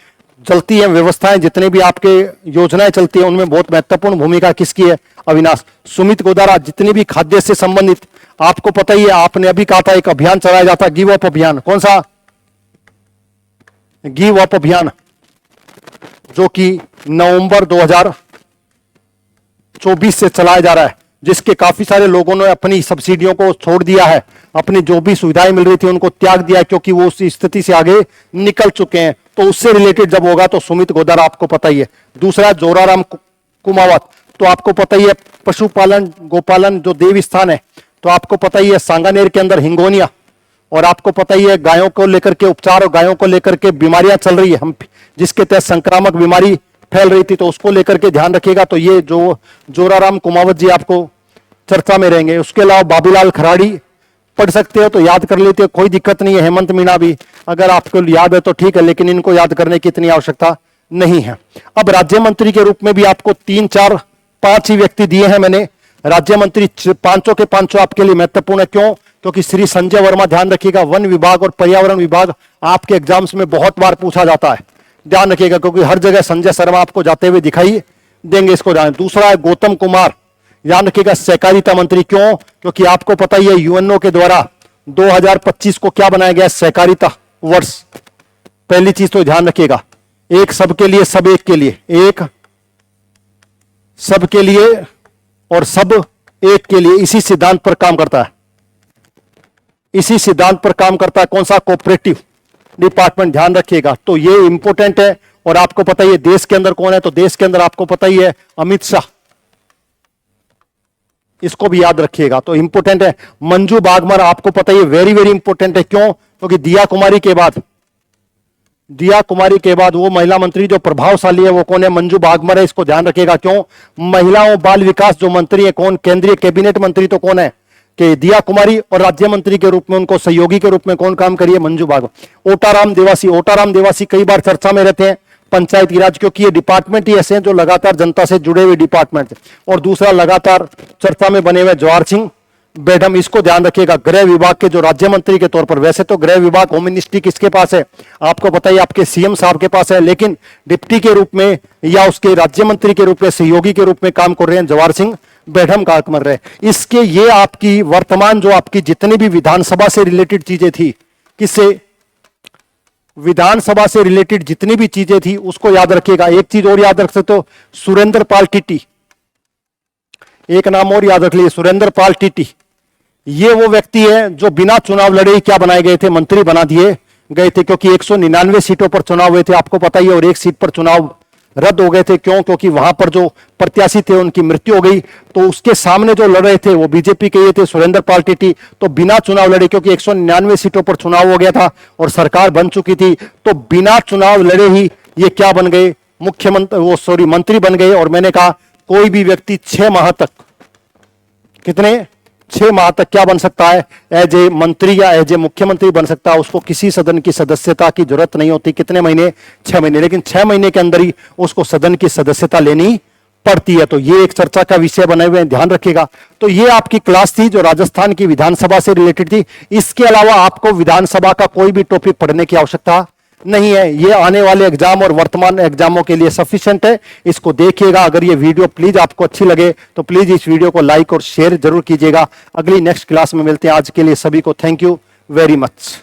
चलती है व्यवस्थाएं, जितने भी आपके योजनाएं चलती है, उनमें बहुत महत्वपूर्ण भूमिका किसकी है, अविनाश। सुमित गोदारा जितनी भी खाद्य से संबंधित, आपको पता ही है, आपने अभी कहा था एक अभियान चलाया जाता है, गिव अप अभियान। कौन सा, गिव अप अभियान, जो कि नवंबर 2024 से चलाया जा रहा है, जिसके काफी सारे लोगों ने अपनी सब्सिडियों को छोड़ दिया है, अपनी जो भी सुविधाएं मिल रही थी उनको त्याग दिया है, क्योंकि वो उस स्थिति से आगे निकल चुके हैं। तो उससे रिलेटेड जब होगा तो सुमित गोदारा आपको पता ही है। दूसरा जोराराम कुमावत, तो आपको पता ही है पशुपालन गोपालन जो देव स्थान है, तो आपको पता ही है सांगानेर के अंदर हिंगोनिया, और आपको पता ही है गायों को लेकर के उपचार और गायों को लेकर के बीमारियां चल रही है, हम जिसके तहत संक्रामक बीमारी फैल रही थी, तो उसको लेकर के ध्यान रखिएगा। तो ये जो जोराराम कुमावत जी आपको चर्चा में रहेंगे। उसके अलावा बाबूलाल खराड़ी पढ़ सकते हो तो याद कर लेते हो, कोई दिक्कत नहीं है। हेमंत मीणा भी अगर आपको याद है तो ठीक है, लेकिन इनको याद करने की इतनी आवश्यकता नहीं है। अब राज्य मंत्री के रूप में भी आपको 3, 4, 5 ही व्यक्ति दिए हैं मैंने। राज्य मंत्री पांचों के पांचों आपके लिए महत्वपूर्ण है। क्यों? क्योंकि श्री संजय वर्मा, ध्यान रखिएगा, वन विभाग और पर्यावरण विभाग आपके एग्जाम्स में बहुत बार पूछा जाता है, ध्यान रखिएगा, क्योंकि हर जगह संजय शर्मा आपको जाते हुए दिखाई देंगे, इसको जाने। दूसरा है गौतम कुमार, ध्यान रखिएगा, सहकारिता मंत्री। क्यों? क्योंकि आपको पता ही है यूएनओ के द्वारा 2025 को क्या बनाया गया, सहकारिता वर्ष। पहली चीज तो ध्यान रखिएगा, एक सबके लिए सब एक के लिए, एक सबके लिए और सब एक के लिए, इसी सिद्धांत पर काम करता है, इसी सिद्धांत पर काम करता है। कौन सा? कोऑपरेटिव डिपार्टमेंट, ध्यान रखिएगा। तो ये इंपॉर्टेंट है। और आपको पता ही है देश के अंदर कौन है, तो देश के अंदर आपको पता ही है अमित शाह, इसको भी याद रखिएगा, तो इंपॉर्टेंट है। मंजू बागमर आपको पता ही है, वेरी वेरी इंपॉर्टेंट है। क्यों? क्योंकि दिया कुमारी के बाद वो महिला मंत्री जो प्रभावशाली है वो कौन है? मंजू बागमर है, इसको ध्यान रखिएगा। क्यों? महिला और बाल विकास जो मंत्री है कौन? केंद्रीय कैबिनेट मंत्री तो कौन है कि दिया कुमारी, और राज्य मंत्री के रूप में उनको सहयोगी के रूप में कौन काम करिए? मंजू बागमर। ओटाराम देवासी कई बार चर्चा में रहते हैं, पंचायती राज, क्योंकि ये डिपार्टमेंट ही ऐसे हैं जो लगातार जनता से जुड़े हुए डिपार्टमेंट है। और दूसरा लगातार चर्चा में बने हुए जवाहर सिंह बेडम, इसको ध्यान रखिएगा। गृह विभाग के जो राज्य मंत्री के तौर पर, वैसे तो गृह विभाग होम मिनिस्ट्री किसके पास है? आपको पता ही आपके सीएम साहब के पास है, लेकिन डिप्टी के रूप में या उसके राज्य मंत्री के रूप में, सहयोगी के रूप में काम कर रहे हैं जवाहर सिंह बेडम का कर रहे हैं। इसके ये आपकी वर्तमान जो आपकी जितनी भी विधानसभा से रिलेटेड चीजें थी, किससे? विधानसभा से रिलेटेड जितनी भी चीजें थी उसको याद रखिएगा। एक चीज और याद रख सकते हो, सुरेंद्र पाल टीटी, एक नाम और याद रख लीजिए, सुरेंद्र पाल टीटी। ये वो व्यक्ति है जो बिना चुनाव लड़े क्या बनाए गए थे? मंत्री बना दिए गए थे, क्योंकि 199 सीटों पर चुनाव हुए थे, आपको पता ही है, और एक सीट पर चुनाव रद्द हो गए थे। क्यों? क्योंकि वहां पर जो प्रत्याशी थे उनकी मृत्यु हो गई, तो उसके सामने जो लड़ रहे थे वो बीजेपी के ये थे, सुरेंद्र पाल टीटी। तो बिना चुनाव लड़े, क्योंकि 199 सीटों पर चुनाव हो गया था और सरकार बन चुकी थी, तो बिना चुनाव लड़े ही ये क्या बन गए? मंत्री बन गए। और मैंने कहा कोई भी व्यक्ति 6 माह तक, कितने? 6 माह तक क्या बन सकता है? एज ए मंत्री या एज ए मुख्यमंत्री बन सकता है। उसको किसी सदन की सदस्यता की जरूरत नहीं होती। कितने महीने? 6 महीने। लेकिन 6 महीने के अंदर ही उसको सदन की सदस्यता लेनी पड़ती है। तो ये एक चर्चा का विषय बने हुए हैं, ध्यान रखिएगा। तो ये आपकी क्लास थी जो राजस्थान की विधानसभा से रिलेटेड थी। इसके अलावा आपको विधानसभा का कोई भी टॉपिक पढ़ने की आवश्यकता नहीं है। ये आने वाले एग्जाम और वर्तमान एग्जामों के लिए सफिशिएंट है। इसको देखिएगा। अगर ये वीडियो प्लीज आपको अच्छी लगे तो प्लीज इस वीडियो को लाइक और शेयर जरूर कीजिएगा। अगली नेक्स्ट क्लास में मिलते हैं। आज के लिए सभी को थैंक यू वेरी मच।